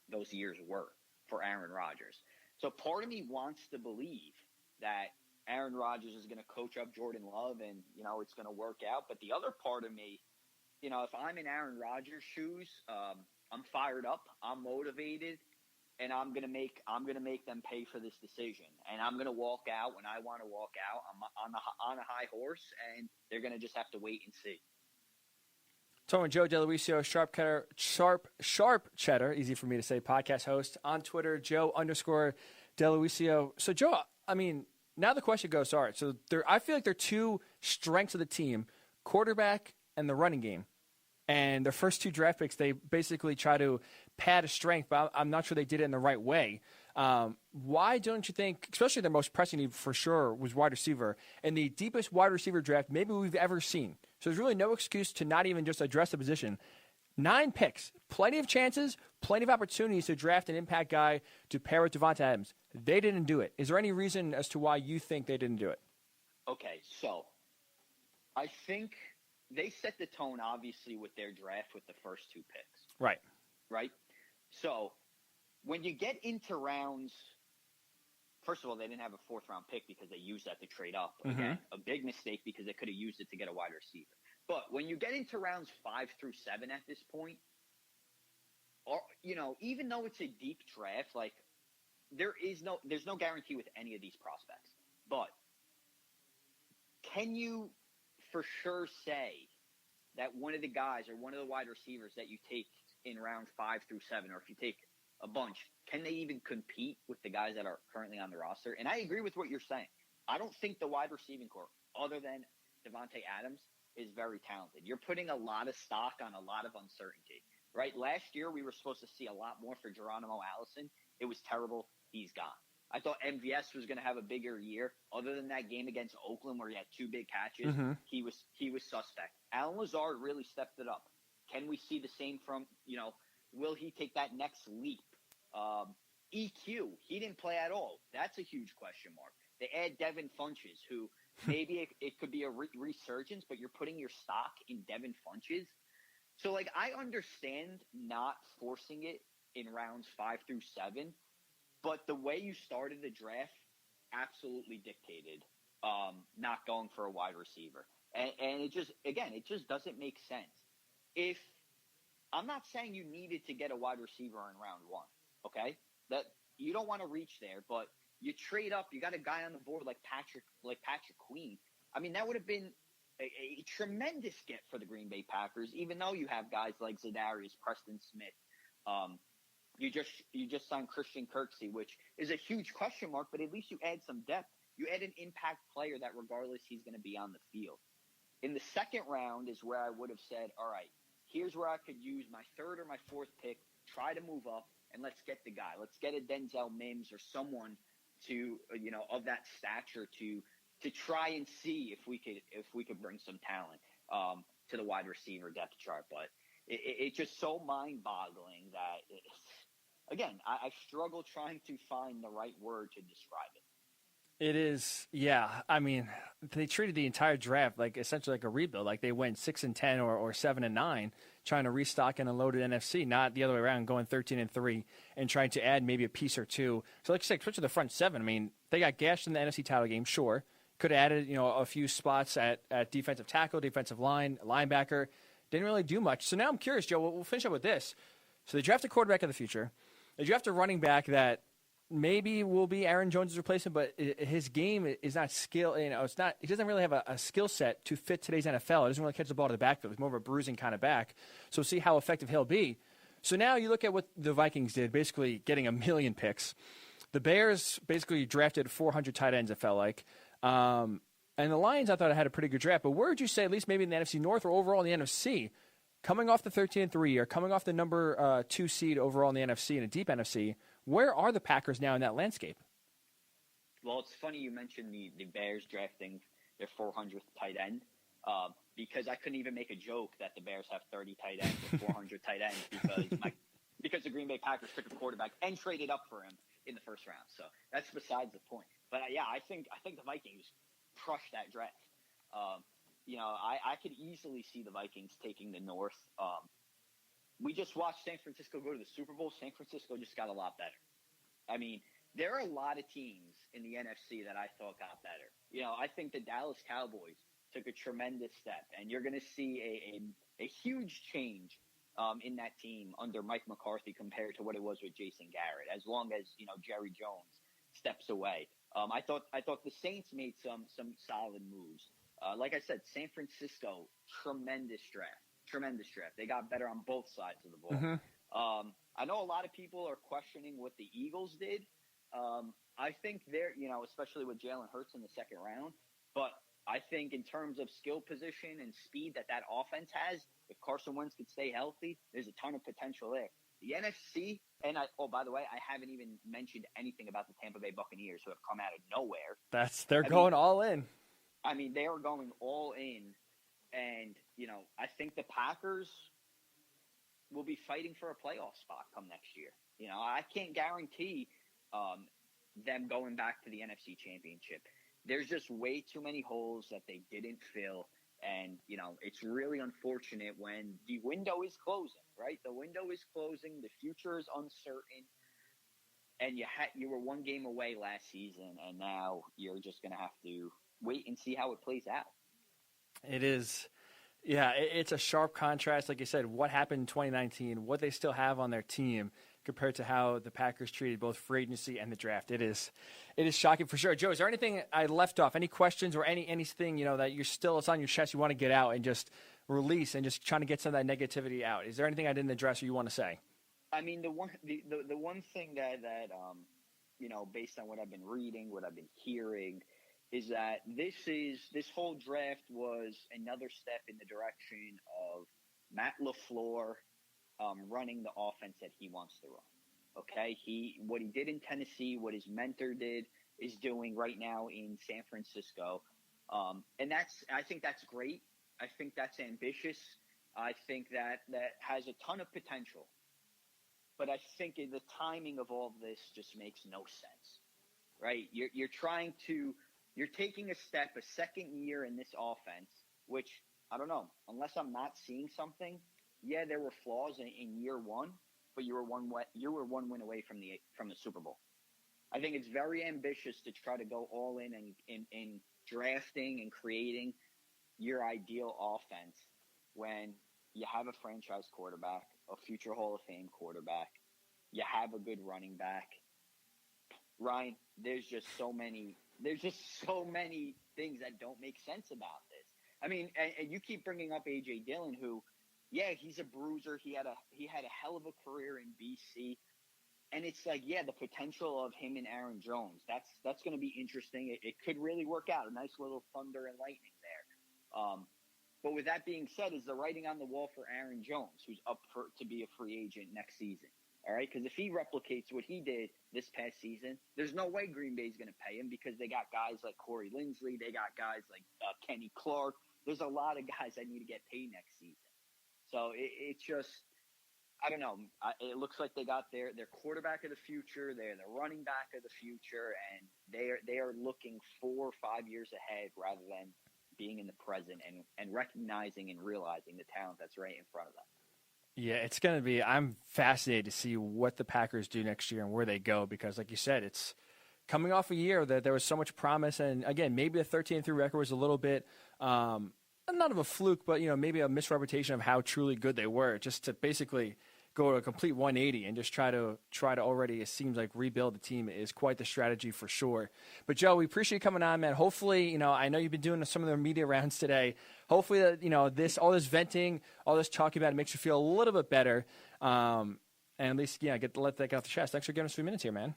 were for Aaron Rodgers. So part of me wants to believe that Aaron Rodgers is going to coach up Jordan Love and, it's going to work out. But the other part of me, if I'm in Aaron Rodgers' shoes, I'm fired up, I'm motivated, and I'm gonna make them pay for this decision. And I'm gonna walk out when I want to walk out. I'm on a high horse, and they're gonna just have to wait and see. Talking with Joe DeLuisio, Sharp Cheddar, easy for me to say, podcast host on Twitter, Joe_DeLuisio. So Joe, I mean, now the question goes, all right. So I feel like there are two strengths of the team: quarterback and the running game. And their first 2 draft picks, they basically try to pad a strength, but I'm not sure they did it in the right way. Why don't you think, especially their most pressing need for sure was wide receiver, and the deepest wide receiver draft maybe we've ever seen. So there's really no excuse to not even just address the position. 9 picks, plenty of chances, plenty of opportunities to draft an impact guy to pair with Devontae Adams. They didn't do it. Is there any reason as to why you think they didn't do it? Okay, so I think they set the tone, obviously, with their draft with the first 2 picks. Right. Right? So when you get into rounds, first of all, they didn't have a 4th-round pick because they used that to trade up. Again, a big mistake because they could have used it to get a wide receiver. But when you get into rounds 5 through 7 at this point, or, even though it's a deep draft, like there's no guarantee with any of these prospects. But can you for sure say that one of the guys or one of the wide receivers that you take in round 5 through 7, or if you take a bunch, can they even compete with the guys that are currently on the roster? And I agree with what you're saying. I don't think the wide receiving core, other than Devontae Adams, is very talented. You're putting a lot of stock on a lot of uncertainty, right? Last year, we were supposed to see a lot more for Geronimo Allison. It was terrible. He's gone. I thought MVS was going to have a bigger year. Other than that game against Oakland where he had 2 big catches, he was suspect. Alan Lazard really stepped it up. Can we see the same from, will he take that next leap? EQ, he didn't play at all. That's a huge question mark. They add Devin Funches, who maybe it could be a resurgence, but you're putting your stock in Devin Funches. So, I understand not forcing it in rounds 5 through 7, but the way you started the draft absolutely dictated not going for a wide receiver. And it just doesn't make sense. I'm not saying you needed to get a wide receiver in round 1, okay? That you don't want to reach there, but you trade up. You got a guy on the board like Patrick Queen. I mean, that would have been a tremendous get for the Green Bay Packers, even though you have guys like Zadarius, Preston Smith. You just signed Christian Kirksey, which is a huge question mark, but at least you add some depth. You add an impact player that regardless he's going to be on the field. In the second round is where I would have said, all right, here's where I could use my 3rd or my 4th pick, try to move up, and let's get the guy. Let's get a Denzel Mims or someone to, of that stature to try and see if we could bring some talent to the wide receiver depth chart. But it's just so mind-boggling that, again, I struggle trying to find the right word to describe it. It is, yeah. I mean, they treated the entire draft essentially like a rebuild. Like they went 6-10 or 7-9, trying to restock in a loaded NFC, not the other way around, going 13-3 and trying to add maybe a piece or two. So, like I said, switch to the front 7. I mean, they got gashed in the NFC title game, sure. Could have added, a few spots at defensive tackle, defensive line, linebacker. Didn't really do much. So now I'm curious, Joe. We'll finish up with this. So they draft a quarterback of the future. They draft a running back that maybe will be Aaron Jones' replacement, but his game is not skill. It's not. He doesn't really have a skill set to fit today's NFL. He doesn't really catch the ball to the backfield. He's more of a bruising kind of back. So see how effective he'll be. So now you look at what the Vikings did, basically getting 1 million picks. The Bears basically drafted 400 tight ends, it felt like. And the Lions, I thought, had a pretty good draft. But where would you say, at least maybe in the NFC North or overall in the NFC, coming off the 13-3 year, coming off the number 2 seed overall in the NFC and a deep NFC, where are the Packers now in that landscape? Well, it's funny you mentioned the Bears drafting their 400th tight end because I couldn't even make a joke that the Bears have 30 tight ends or 400 tight ends because the Green Bay Packers took a quarterback and traded up for him in the first round. So that's besides the point. But I think the Vikings crushed that draft. I could easily see the Vikings taking the North. We just watched San Francisco go to the Super Bowl. San Francisco just got a lot better. I mean, there are a lot of teams in the NFC that I thought got better. I think the Dallas Cowboys took a tremendous step, and you're going to see a huge change in that team under Mike McCarthy compared to what it was with Jason Garrett, as long as, Jerry Jones steps away. I thought the Saints made some solid moves. Like I said, San Francisco, tremendous draft. They got better on both sides of the ball. Mm-hmm. I know a lot of people are questioning what the Eagles did. I think they're, especially with Jalen Hurts in the second round. But I think in terms of skill position and speed that offense has, if Carson Wentz could stay healthy, there's a ton of potential there. The NFC, and by the way, I haven't even mentioned anything about the Tampa Bay Buccaneers, who have come out of nowhere. They're going all in. I mean, they are going all in. And, I think the Packers, will be fighting for a playoff spot come next year. You know, I can't guarantee them going back to the NFC Championship. There's just way too many holes that they didn't fill. And, you know, it's really unfortunate when the window is closing, right? The window is closing. The future is uncertain. And you were one game away last season, and now you're just going to have to wait and see how it plays out. It is. Yeah, it's a sharp contrast. Like you said, what happened in 2019, what they still have on their team compared to how the Packers treated both free agency and the draft. It is shocking for sure. Joe, is there anything I left off? Any questions or anything, you know, that it's on your chest you want to get out and just release and just trying to get some of that negativity out? Is there anything I didn't address or you want to say? I mean, the one thing that you know, based on what I've been reading, what I've been hearing, is that this whole draft was another step in the direction of Matt LaFleur running the offense that he wants to run. Okay, what he did in Tennessee, what his mentor is doing right now in San Francisco, and I think that's great. I think that's ambitious. I think that has a ton of potential. But I think the timing of all of this just makes no sense, right? You're taking a step, a second year in this offense, which I don't know, unless I'm not seeing something. Yeah, there were flaws in year one, but you were one win away from the Super Bowl. I think it's very ambitious to try to go all in and drafting and creating your ideal offense when you have a franchise quarterback, a future Hall of Fame quarterback. You have a good running back. Ryan, there's just so many things that don't make sense about this. I mean, and you keep bringing up A.J. Dillon, who, yeah, he's a bruiser. He had a hell of a career in BC. And it's like, yeah, the potential of him and Aaron Jones, that's going to be interesting. It could really work out. A nice little thunder and lightning there. But with that being said, is the writing on the wall for Aaron Jones, who's up to be a free agent next season. All right, because if he replicates what he did this past season, there's no way Green Bay's going to pay him because they got guys like Corey Linsley, they got guys like Kenny Clark. There's a lot of guys that need to get paid next season. So it's just, I don't know. It looks like they got their quarterback of the future, they're the running back of the future, and they are looking 4 or 5 years ahead rather than being in the present and recognizing and realizing the talent that's right in front of them. Yeah, it's going to be – I'm fascinated to see what the Packers do next year and where they go because, like you said, it's coming off a year that there was so much promise. And, again, maybe the 13-3 record was a little bit not of a fluke, but, you know, maybe a misrepresentation of how truly good they were just to basically go to a complete 180 and just try to already, it seems like, rebuild the team is quite the strategy for sure. But, Joe, we appreciate you coming on, man. Hopefully, you know, I know you've been doing some of the media rounds today. Hopefully, you know, all this venting, all this talking about it makes you feel a little bit better. And at least, yeah, get to let that get off the chest. Thanks for giving us a few minutes here, man.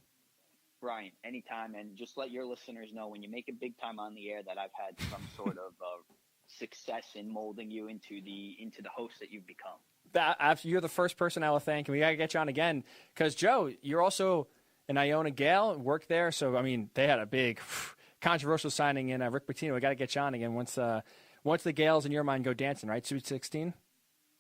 Ryan, anytime. And just let your listeners know when you make it big time on the air that I've had some sort of success in molding you into the host that you've become. You're the first person I will thank, and we got to get you on again because, Joe, you're also an Iona Gale, worked there. So, I mean, they had a big controversial signing in Rick Pitino. We got to get you on again once the Gales in your mind go dancing, right? Sweet 16?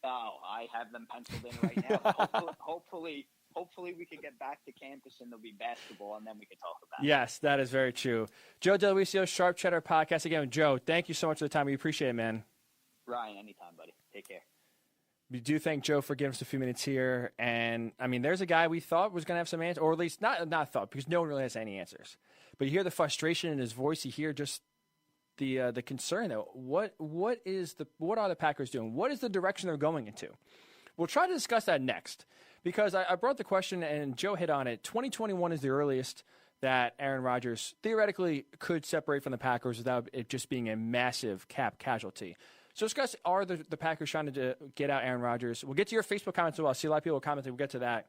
Oh, I have them penciled in right now. Hopefully we can get back to campus and there'll be basketball, and then we can talk about it. Yes, that is very true. Joe Delucio, Sharp Cheddar Podcast. Again, Joe, thank you so much for the time. We appreciate it, man. Ryan, anytime, buddy. Take care. We do thank Joe for giving us a few minutes here. And, I mean, there's a guy we thought was going to have some answers, or at least not thought, because no one really has any answers. But you hear the frustration in his voice. You hear just the concern, though. What are the Packers doing? What is the direction they're going into? We'll try to discuss that next, because I brought the question, and Joe hit on it. 2021 is the earliest that Aaron Rodgers theoretically could separate from the Packers without it just being a massive cap casualty. So discuss, are the Packers trying to get out Aaron Rodgers? We'll get to your Facebook comments as well. I see a lot of people commenting. We'll get to that.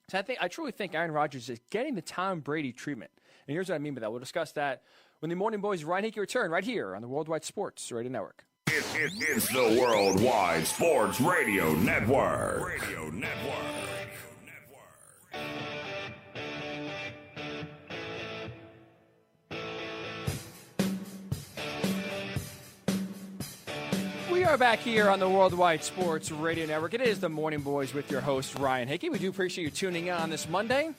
So I truly think Aaron Rodgers is getting the Tom Brady treatment. And here's what I mean by that. We'll discuss that when the Morning Boys Ryan Hickey return right here on the Worldwide Sports Radio Network. It's the Worldwide Sports Radio Network. are back here on the Worldwide Sports Radio Network. It is the Morning Boys with your host, Ryan Hickey. We do appreciate you tuning in on this Monday.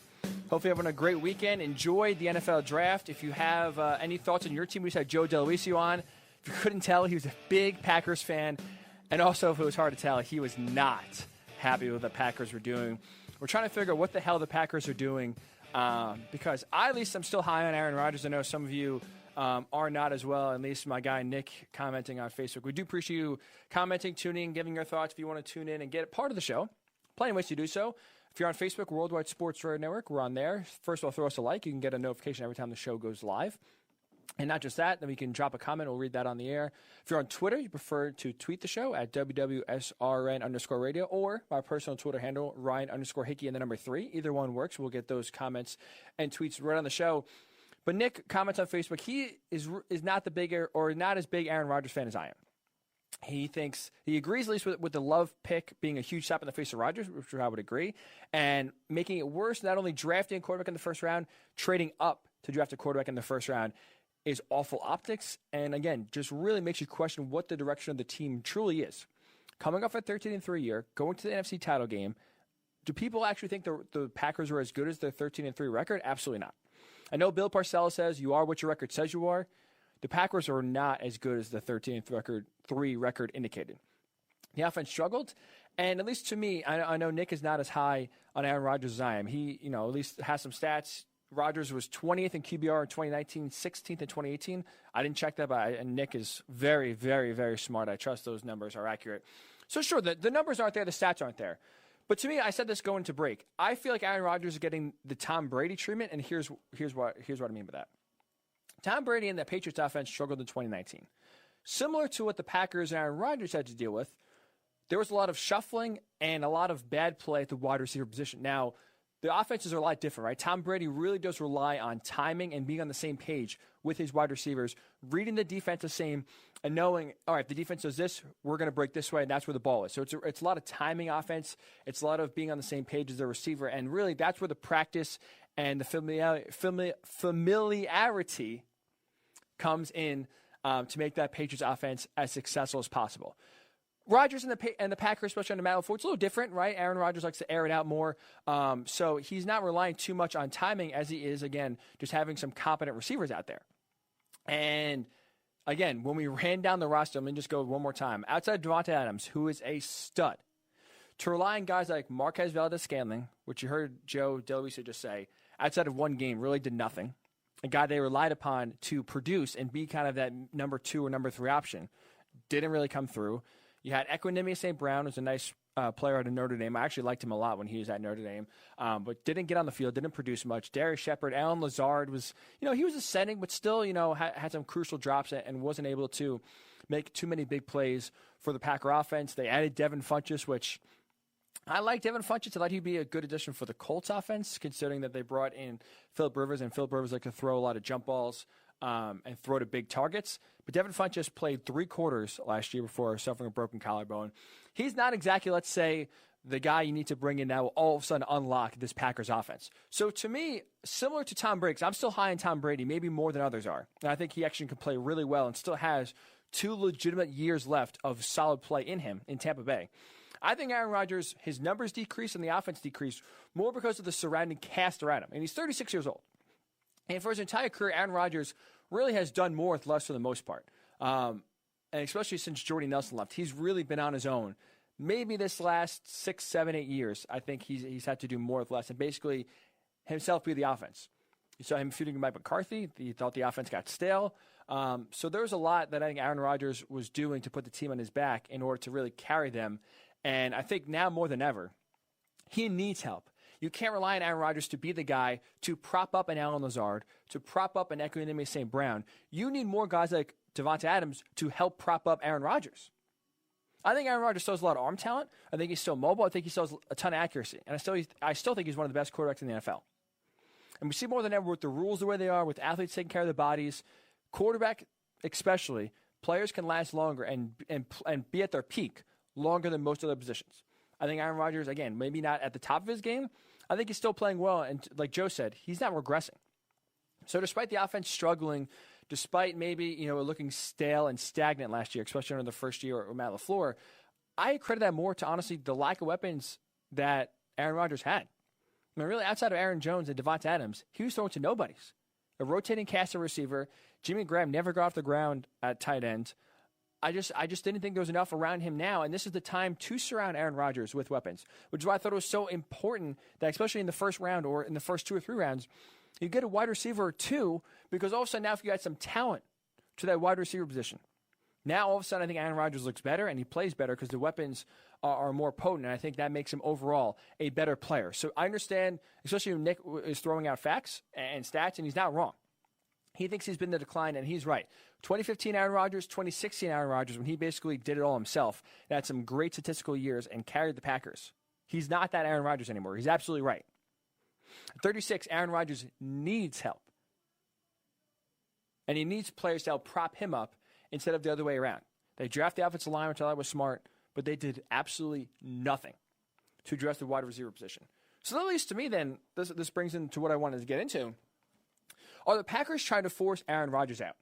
Hopefully having a great weekend. Enjoy the NFL Draft. If you have any thoughts on your team, we just had Joe DeLuisio on. If you couldn't tell, he was a big Packers fan. And also, if it was hard to tell, he was not happy with what the Packers were doing. We're trying to figure out what the hell the Packers are doing because I, at least, I'm still high on Aaron Rodgers. I know some of you are not as well, at least my guy Nick commenting on Facebook. We do appreciate you commenting, tuning in, giving your thoughts. If you want to tune in and get part of the show, plenty of ways to do so. If you're on Facebook, Worldwide Sports Radio Network, we're on there. First of all, throw us a like. You can get a notification every time the show goes live. And not just that, then we can drop a comment. We'll read that on the air. If you're on Twitter, you prefer to tweet the show at WWSRN_radio or my personal Twitter handle, Ryan_Hickey and the number 3. Either one works. We'll get those comments and tweets right on the show. But Nick comments on Facebook, he is not the bigger or not as big Aaron Rodgers fan as I am. He agrees at least with the Love pick being a huge slap in the face of Rodgers, which I would agree, and making it worse, not only drafting a quarterback in the first round, trading up to draft a quarterback in the first round is awful optics, and again, just really makes you question what the direction of the team truly is. Coming off a 13-3 year, going to the NFC title game, do people actually think the Packers are as good as their 13-3 record? Absolutely not. I know Bill Parcells says you are what your record says you are. The Packers are not as good as the 13-3 record indicated. The offense struggled, and at least to me, I know Nick is not as high on Aaron Rodgers as I am. He, at least has some stats. Rodgers was 20th in QBR in 2019, 16th in 2018. I didn't check that, and Nick is very, very, very smart. I trust those numbers are accurate. So sure, the numbers aren't there, the stats aren't there. But to me, I said this going to break. I feel like Aaron Rodgers is getting the Tom Brady treatment, and here's what I mean by that. Tom Brady and the Patriots offense struggled in 2019. Similar to what the Packers and Aaron Rodgers had to deal with, there was a lot of shuffling and a lot of bad play at the wide receiver position. Now, the offenses are a lot different, right? Tom Brady really does rely on timing and being on the same page with his wide receivers, reading the defense the same, and knowing, all right, if the defense does this, we're going to break this way, and that's where the ball is. So it's a lot of timing offense. It's a lot of being on the same page as the receiver, and really that's where the practice and the familiarity comes in to make that Patriots offense as successful as possible. Rodgers and the Packers, especially on the Battle Ford, it's a little different, right? Aaron Rodgers likes to air it out more. So he's not relying too much on timing as he is, again, just having some competent receivers out there. And, again, when we ran down the roster, let me just go one more time. Outside Davante Adams, who is a stud, to rely on guys like Marquez Valdes-Scantling, which you heard Joe DeLuisio just say, outside of one game, really did nothing. A guy they relied upon to produce and be kind of that number 2 or number 3 option. Didn't really come through. You had Equanimeous St. Brown, who's a nice player out of Notre Dame. I actually liked him a lot when he was at Notre Dame, but didn't get on the field, didn't produce much. Darius Shepard, Allen Lazard was, he was ascending, but still, had some crucial drops and wasn't able to make too many big plays for the Packer offense. They added Devin Funchess, which I like Devin Funchess. I thought he'd be a good addition for the Colts offense, considering that they brought in Phillip Rivers, and Phillip Rivers likes to throw a lot of jump balls and throw to big targets. But Devin Funchess played 3 quarters last year before suffering a broken collarbone. He's not exactly, let's say, the guy you need to bring in now will all of a sudden unlock this Packers offense. So to me, similar to Tom Brady, 'cause I'm still high on Tom Brady, maybe more than others are. And I think he actually can play really well and still has 2 legitimate years left of solid play in him in Tampa Bay. I think Aaron Rodgers, his numbers decrease and the offense decreased more because of the surrounding cast around him. And he's 36 years old. And for his entire career, Aaron Rodgers really has done more with less for the most part. And especially since Jordy Nelson left, he's really been on his own. Maybe this last 6, 7, 8 years, I think he's had to do more with less and basically himself be the offense. You saw him feuding with Mike McCarthy. He thought the offense got stale. So there's a lot that I think Aaron Rodgers was doing to put the team on his back in order to really carry them. And I think now more than ever, he needs help. You can't rely on Aaron Rodgers to be the guy to prop up an Allen Lazard, to prop up an Equanimeous St. Brown. You need more guys like Davante Adams to help prop up Aaron Rodgers. I think Aaron Rodgers still has a lot of arm talent. I think he's still mobile. I think he still has a ton of accuracy. And I still think he's one of the best quarterbacks in the NFL. And we see more than ever with the rules the way they are, with athletes taking care of their bodies, quarterback especially, players can last longer and be at their peak longer than most other positions. I think Aaron Rodgers, again, maybe not at the top of his game. I think he's still playing well. And like Joe said, he's not regressing. So despite the offense struggling despite maybe, looking stale and stagnant last year, especially under the first year of Matt LaFleur, I credit that more to, honestly, the lack of weapons that Aaron Rodgers had. I mean, really, outside of Aaron Jones and Devonta Adams, he was throwing to nobodies. A rotating cast of receiver. Jimmy Graham never got off the ground at tight end. I just didn't think there was enough around him now, and this is the time to surround Aaron Rodgers with weapons, which is why I thought it was so important that, especially in the first round or in the first 2 or 3 rounds, you get a wide receiver or two, because all of a sudden now if you got some talent to that wide receiver position, now all of a sudden I think Aaron Rodgers looks better and he plays better because the weapons are more potent, and I think that makes him overall a better player. So I understand, especially when Nick is throwing out facts and stats, and he's not wrong. He thinks he's been in the decline, and he's right. 2015 Aaron Rodgers, 2016 Aaron Rodgers, when he basically did it all himself, and had some great statistical years and carried the Packers. He's not that Aaron Rodgers anymore. He's absolutely right. At 36, Aaron Rodgers needs help. And he needs players to help prop him up instead of the other way around. They drafted the offensive line, which I thought was smart, but they did absolutely nothing to address the wide receiver position. So that leads to me then, this brings into what I wanted to get into. Are the Packers trying to force Aaron Rodgers out?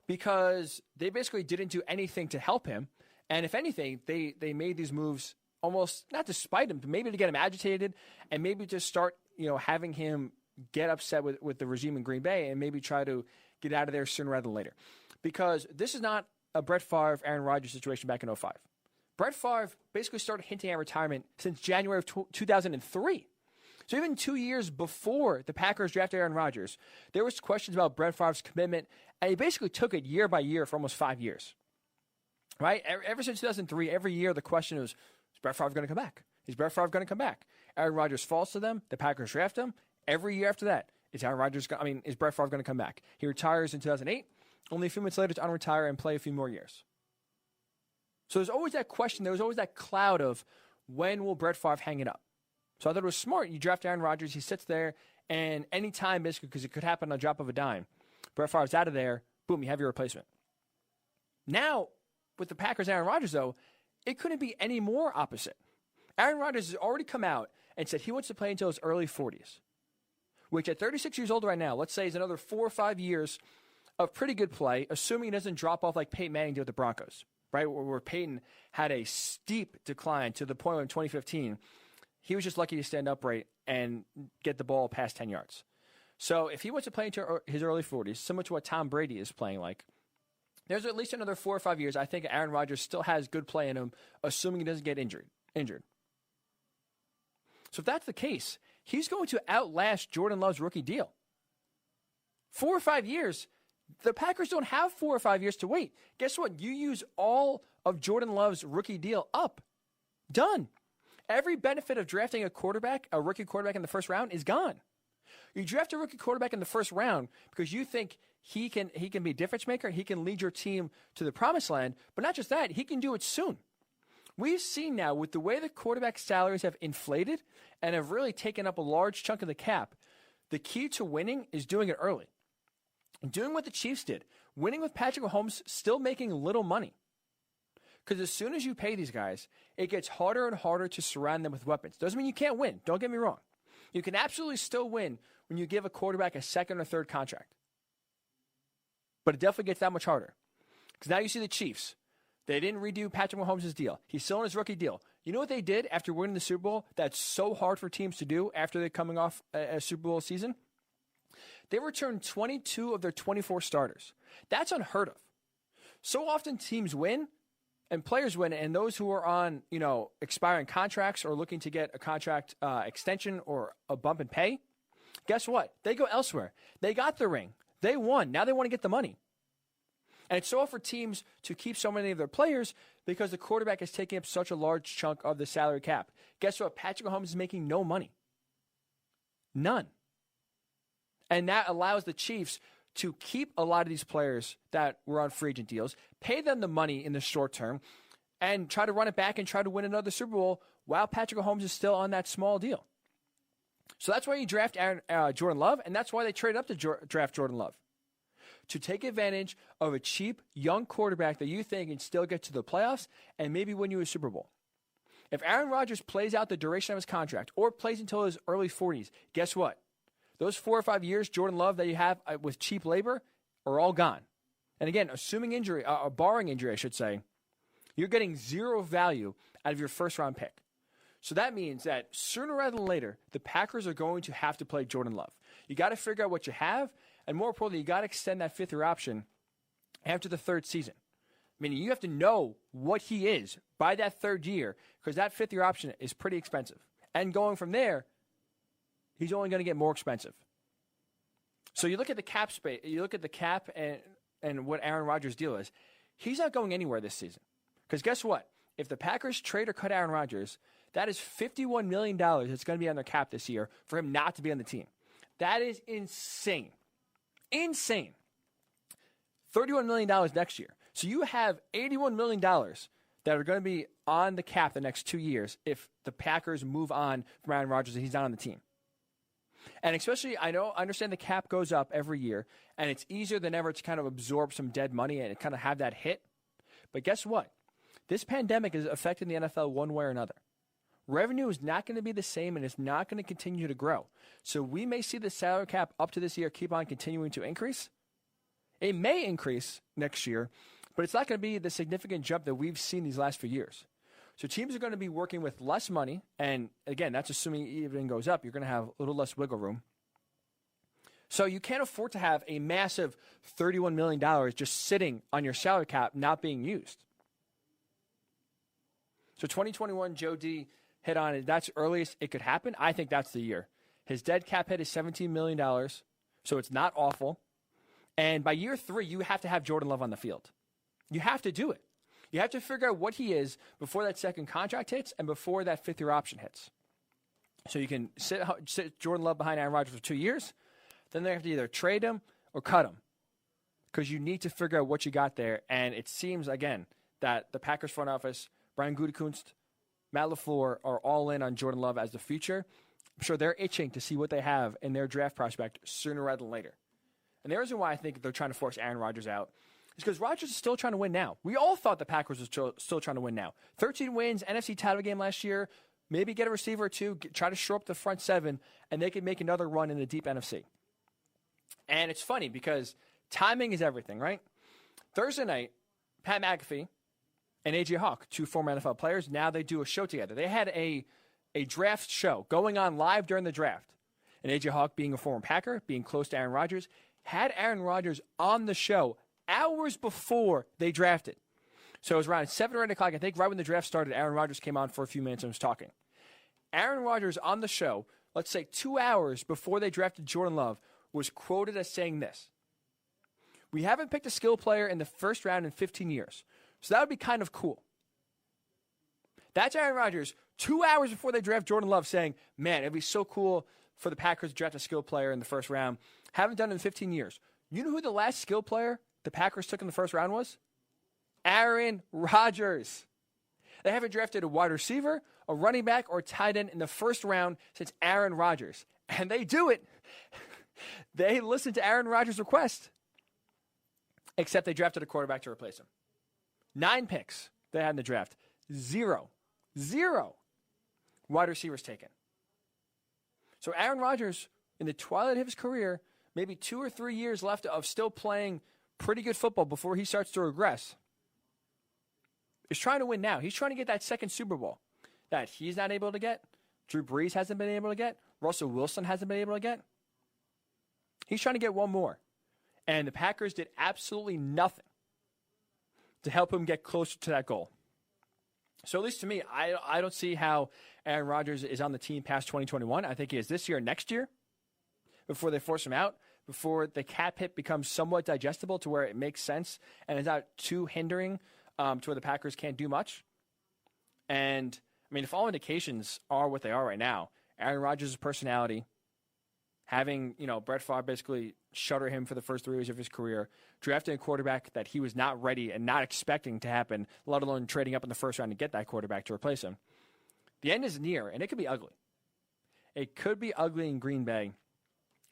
Because they basically didn't do anything to help him. And if anything, they made these moves almost, not to spite him, but maybe to get him agitated and maybe to start, having him get upset with the regime in Green Bay and maybe try to get out of there sooner rather than later. Because this is not a Brett Favre, Aaron Rodgers situation back in 2005. Brett Favre basically started hinting at retirement since January of 2003. So even 2 years before the Packers drafted Aaron Rodgers, there was questions about Brett Favre's commitment, and he basically took it year by year for almost 5 years. Right? Ever since 2003, every year the question was, is Brett Favre going to come back? Is Brett Favre going to come back? Aaron Rodgers falls to them. The Packers draft him. Every year after that, is Brett Favre going to come back? He retires in 2008. Only a few months later to unretire and play a few more years. So there's always that question. There was always that cloud of when will Brett Favre hang it up? So I thought it was smart. You draft Aaron Rodgers. He sits there, and any time, basically, because it could happen on a drop of a dime, Brett Favre's out of there. Boom, you have your replacement. Now, with the Packers, Aaron Rodgers, though, it couldn't be any more opposite. Aaron Rodgers has already come out and said he wants to play until his early 40s, which at 36 years old right now, let's say is another 4 or 5 years of pretty good play, assuming he doesn't drop off like Peyton Manning did with the Broncos, right? Where Peyton had a steep decline to the point where in 2015, he was just lucky to stand upright and get the ball past 10 yards. So if he wants to play into his early 40s, similar to what Tom Brady is playing like, there's at least another 4 or 5 years. I think Aaron Rodgers still has good play in him, assuming he doesn't get injured. So if that's the case, he's going to outlast Jordan Love's rookie deal. 4 or 5 years, the Packers don't have 4 or 5 years to wait. Guess what? You use all of Jordan Love's rookie deal up. Done. Every benefit of drafting a rookie quarterback in the first round is gone. You draft a rookie quarterback in the first round because you think he can be a difference maker, he can lead your team to the promised land, but not just that, he can do it soon. We've seen now with the way the quarterback salaries have inflated and have really taken up a large chunk of the cap, the key to winning is doing it early. And doing what the Chiefs did, winning with Patrick Mahomes, still making little money. Because as soon as you pay these guys, it gets harder and harder to surround them with weapons. Doesn't mean you can't win. Don't get me wrong. You can absolutely still win when you give a quarterback a second or third contract. But it definitely gets that much harder. Because now you see the Chiefs. They didn't redo Patrick Mahomes' deal. He's still in his rookie deal. You know what they did after winning the Super Bowl that's so hard for teams to do after they're coming off a Super Bowl season? They returned 22 of their 24 starters. That's unheard of. So often teams win and players win, and those who are on, expiring contracts or looking to get a contract extension or a bump in pay, guess what? They go elsewhere. They got the ring. They won. Now they want to get the money. And it's so hard for teams to keep so many of their players because the quarterback is taking up such a large chunk of the salary cap. Guess what? Patrick Mahomes is making no money. None. And that allows the Chiefs to keep a lot of these players that were on free agent deals, pay them the money in the short term, and try to run it back and try to win another Super Bowl while Patrick Mahomes is still on that small deal. So that's why you draft Jordan Love, and that's why they traded up to draft Jordan Love. To take advantage of a cheap, young quarterback that you think can still get to the playoffs and maybe win you a Super Bowl. If Aaron Rodgers plays out the duration of his contract or plays until his early 40s, guess what? Those 4 or 5 years, Jordan Love, that you have with cheap labor are all gone. And again, barring injury, I should say, you're getting zero value out of your first-round pick. So that means that sooner rather than later, the Packers are going to have to play Jordan Love. You got to figure out what you have, and more importantly, you got to extend that fifth-year option after the third season. Meaning you have to know what he is by that third year, because that fifth-year option is pretty expensive. And going from there, he's only going to get more expensive. So you look at the cap space, you look at the cap and what Aaron Rodgers' deal is. He's not going anywhere this season. Because guess what? If the Packers trade or cut Aaron Rodgers, that is $51 million that's going to be on their cap this year for him not to be on the team. That is insane. Insane. $31 million next year. So you have $81 million that are going to be on the cap the next 2 years if the Packers move on from Aaron Rodgers and he's not on the team. And especially, I understand the cap goes up every year, and it's easier than ever to kind of absorb some dead money and kind of have that hit. But guess what? This pandemic is affecting the NFL one way or another. Revenue is not going to be the same, and it's not going to continue to grow. So we may see the salary cap up to this year keep on continuing to increase. It may increase next year, but it's not going to be the significant jump that we've seen these last few years. So teams are going to be working with less money, and again, that's assuming everything goes up. You're going to have a little less wiggle room. So you can't afford to have a massive $31 million just sitting on your salary cap not being used. So 2021, Joe D hit on it. That's earliest it could happen. I think that's the year. His dead cap hit is $17 million, so it's not awful. And by year 3, you have to have Jordan Love on the field. You have to do it. You have to figure out what he is before that second contract hits and before that fifth-year option hits. So you can sit Jordan Love behind Aaron Rodgers for 2 years. Then they have to either trade him or cut him because you need to figure out what you got there. And it seems, again, that the Packers front office, Brian Gutekunst, Matt LaFleur are all in on Jordan Love as the future. I'm sure they're itching to see what they have in their draft prospect sooner rather than later. And the reason why I think they're trying to force Aaron Rodgers out is because Rodgers is still trying to win now. We all thought the Packers were still trying to win now. 13 wins, NFC title game last year, maybe get a receiver or two, try to shore up the front seven, and they could make another run in the deep NFC. And it's funny because timing is everything, right? Thursday night, Pat McAfee and A.J. Hawk, 2 former NFL players, now they do a show together. They had a draft show going on live during the draft. And A.J. Hawk, being a former Packer, being close to Aaron Rodgers, had Aaron Rodgers on the show hours before they drafted. So it was around 7 or 8 o'clock, I think, right when the draft started, Aaron Rodgers came on for a few minutes and was talking. Aaron Rodgers on the show, let's say 2 hours before they drafted Jordan Love, was quoted as saying this: "We haven't picked a skill player in the first round in 15 years. So that would be kind of cool." That's Aaron Rodgers 2 hours before they draft Jordan Love saying, "Man, it'd be so cool for the Packers to draft a skill player in the first round. Haven't done it in 15 years. You know who the last skill player the Packers took in the first round was? Aaron Rodgers. They haven't drafted a wide receiver, a running back, or a tight end in the first round since Aaron Rodgers. And they do it. They listened to Aaron Rodgers' request. Except they drafted a quarterback to replace him. 9 picks they had in the draft. Zero wide receivers taken. So Aaron Rodgers, in the twilight of his career, maybe 2 or 3 years left of still playing pretty good football before he starts to regress, is trying to win now. He's trying to get that second Super Bowl that he's not able to get. Drew Brees hasn't been able to get. Russell Wilson hasn't been able to get. He's trying to get one more. And the Packers did absolutely nothing to help him get closer to that goal. So at least to me, I don't see how Aaron Rodgers is on the team past 2021. I think he is this year, next year, before they force him out, before the cap hit becomes somewhat digestible to where it makes sense and is not too hindering to where the Packers can't do much. And, I mean, if all indications are what they are right now, Aaron Rodgers' personality, having, Brett Favre basically shutter him for the first 3 years of his career, drafting a quarterback that he was not ready and not expecting to happen, let alone trading up in the first round to get that quarterback to replace him. The end is near, and it could be ugly. It could be ugly in Green Bay.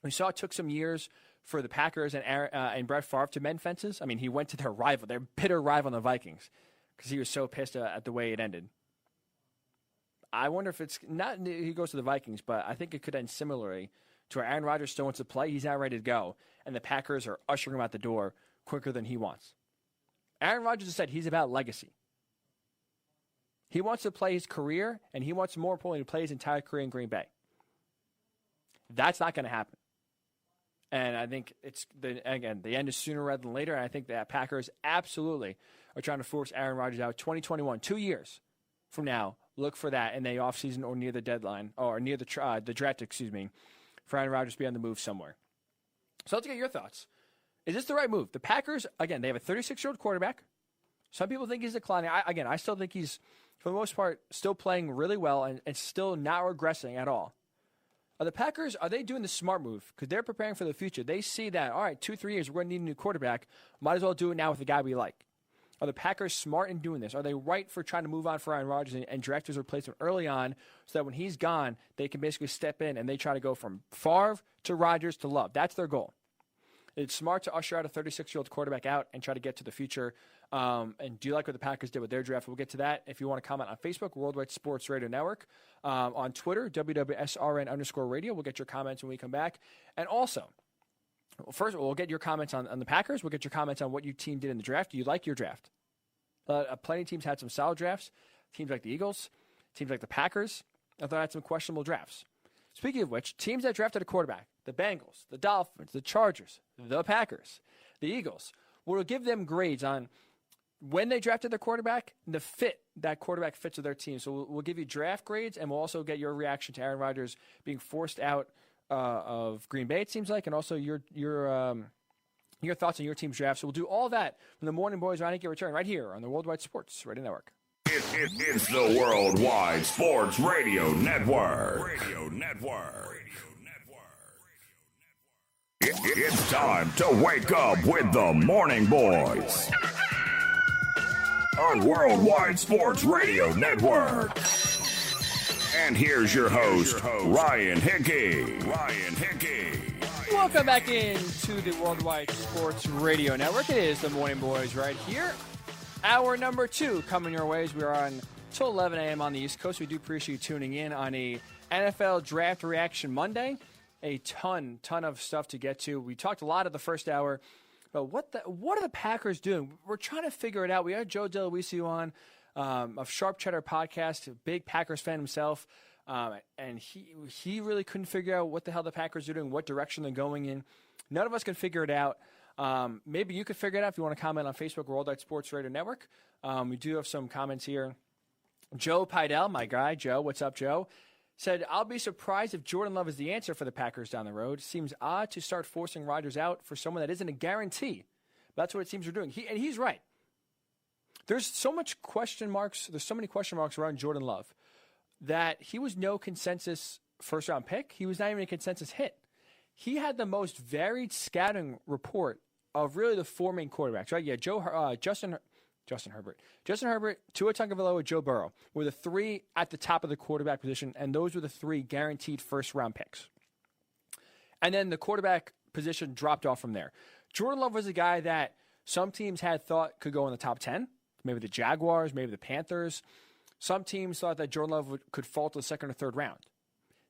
We saw it took some years for the Packers and Brett Favre to mend fences. I mean, he went to their bitter rival, the Vikings, because he was so pissed at the way it ended. I wonder if it's not he goes to the Vikings, but I think it could end similarly to where Aaron Rodgers still wants to play. He's now ready to go. And the Packers are ushering him out the door quicker than he wants. Aaron Rodgers has said he's about legacy. He wants to play his career, and he wants, more importantly, to play his entire career in Green Bay. That's not going to happen. And I think the end is sooner rather than later. And I think that Packers absolutely are trying to force Aaron Rodgers out. 2021, 2 years from now, look for that in the offseason or near the deadline, or near the draft, for Aaron Rodgers to be on the move somewhere. So let's get your thoughts. Is this the right move? The Packers, again, they have a 36-year-old quarterback. Some people think he's declining. I still think he's, for the most part, still playing really well and still not regressing at all. Are the Packers, are they doing the smart move? Because they're preparing for the future. They see that, all right, 2-3 years, we're going to need a new quarterback. Might as well do it now with the guy we like. Are the Packers smart in doing this? Are they right for trying to move on for Aaron Rodgers and draft his replacement early on so that when he's gone, they can basically step in and they try to go from Favre to Rodgers to Love? That's their goal. It's smart to usher out a 36-year-old quarterback out and try to get to the future. And do you like what the Packers did with their draft? We'll get to that. If you want to comment on Facebook, Worldwide Sports Radio Network. On Twitter, WWSRN_radio. We'll get your comments when we come back. And also, first, we'll get your comments on the Packers. We'll get your comments on what your team did in the draft. Do you like your draft? Plenty of teams had some solid drafts. Teams like the Eagles, teams like the Packers, I thought had some questionable drafts. Speaking of which, teams that drafted a quarterback, the Bengals, the Dolphins, the Chargers, the Packers, the Eagles, we'll give them grades on when they drafted their quarterback and the fit that quarterback fits with their team. So we'll give you draft grades, and we'll also get your reaction to Aaron Rodgers being forced out of Green Bay, it seems like, and also your thoughts on your team's draft. So we'll do all that when the Morning Boys Ryan Hickey return right here on the Worldwide Sports Radio Network. It's the Worldwide Sports Radio Network. It's time to wake up with the Morning Boys on Worldwide Sports Radio Network. And here's your host, Ryan Hickey. Welcome back into the Worldwide Sports Radio Network. It is the Morning Boys right here. Hour number 2 coming your way as we are on till 11 a.m. on the East Coast. We do appreciate you tuning in on a NFL Draft Reaction Monday. A ton of stuff to get to. We talked a lot of the first hour about what are the Packers doing? We're trying to figure it out. We had Joe DeLuisio on of Sharp Cheddar Podcast, a big Packers fan himself, and he really couldn't figure out what the hell the Packers are doing, what direction they're going in. None of us can figure it out. Maybe you could figure it out if you want to comment on Facebook, Worldwide Sports Radio Network. We do have some comments here. Joe Pidell, my guy. Joe, what's up, Joe? Said, I'll be surprised if Jordan Love is the answer for the Packers down the road. Seems odd to start forcing Rodgers out for someone that isn't a guarantee. But that's what it seems they're doing. And he's right. There's so many question marks around Jordan Love that he was no consensus first-round pick. He was not even a consensus hit. He had the most varied scouting report of really the 4 main quarterbacks, right? Yeah, Justin Herbert, Tua Tagovailoa, Joe Burrow were the 3 at the top of the quarterback position, and those were the 3 guaranteed first-round picks. And then the quarterback position dropped off from there. Jordan Love was a guy that some teams had thought could go in the top 10, maybe the Jaguars, maybe the Panthers. Some teams thought that Jordan Love could fall to the 2nd or 3rd round.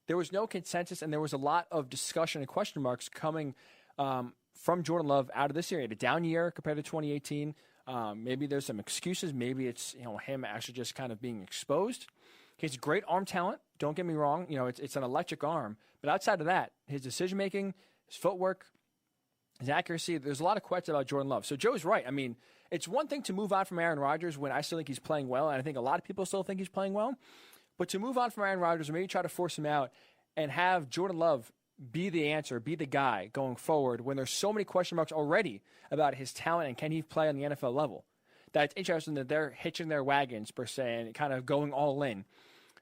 There was no consensus, and there was a lot of discussion and question marks coming from Jordan Love out of this year. He had a down year compared to 2018. Maybe there's some excuses. Maybe it's him actually just kind of being exposed. He has great arm talent. Don't get me wrong. It's an electric arm. But outside of that, his decision making, his footwork, his accuracy. There's a lot of questions about Jordan Love. So Joe's right. I mean, it's one thing to move on from Aaron Rodgers when I still think he's playing well, and I think a lot of people still think he's playing well. But to move on from Aaron Rodgers or maybe try to force him out and have Jordan Love be the answer, be the guy going forward when there's so many question marks already about his talent and can he play on the NFL level. That's interesting that they're hitching their wagons, per se, and kind of going all in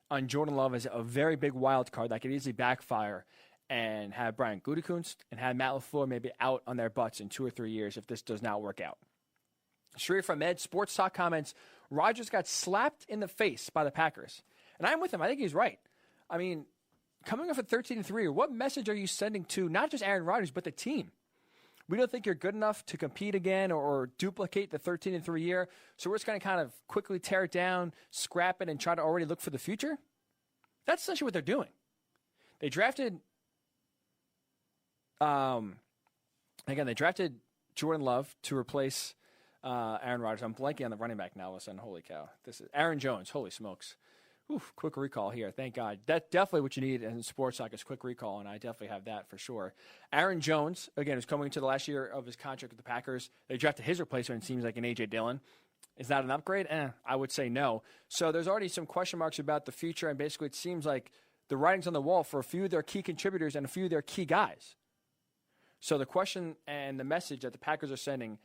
on Jordan Love as a very big wild card that could easily backfire and have Brian Gutekunst and have Matt LaFleur maybe out on their butts in 2 or 3 years if this does not work out. Sharif Ahmed, Sports Talk comments, Rodgers got slapped in the face by the Packers. And I'm with him. I think he's right. I mean, coming off at 13-3, what message are you sending to not just Aaron Rodgers, but the team? We don't think you're good enough to compete again or duplicate the 13-3 year, so we're just going to kind of quickly tear it down, scrap it, and try to already look for the future? That's essentially what they're doing. They drafted Again, they drafted Jordan Love to replace Aaron Rodgers. I'm blanking on the running back now. All of a sudden, holy cow. This is Aaron Jones. Holy smokes. Oof, quick recall here. Thank God. That's definitely what you need in sports talk is quick recall, and I definitely have that for sure. Aaron Jones, again, is coming into the last year of his contract with the Packers. They drafted his replacement, it seems like, an A.J. Dillon. Is that an upgrade? I would say no. So there's already some question marks about the future, and basically it seems like the writing's on the wall for a few of their key contributors and a few of their key guys. So the question and the message that the Packers are sending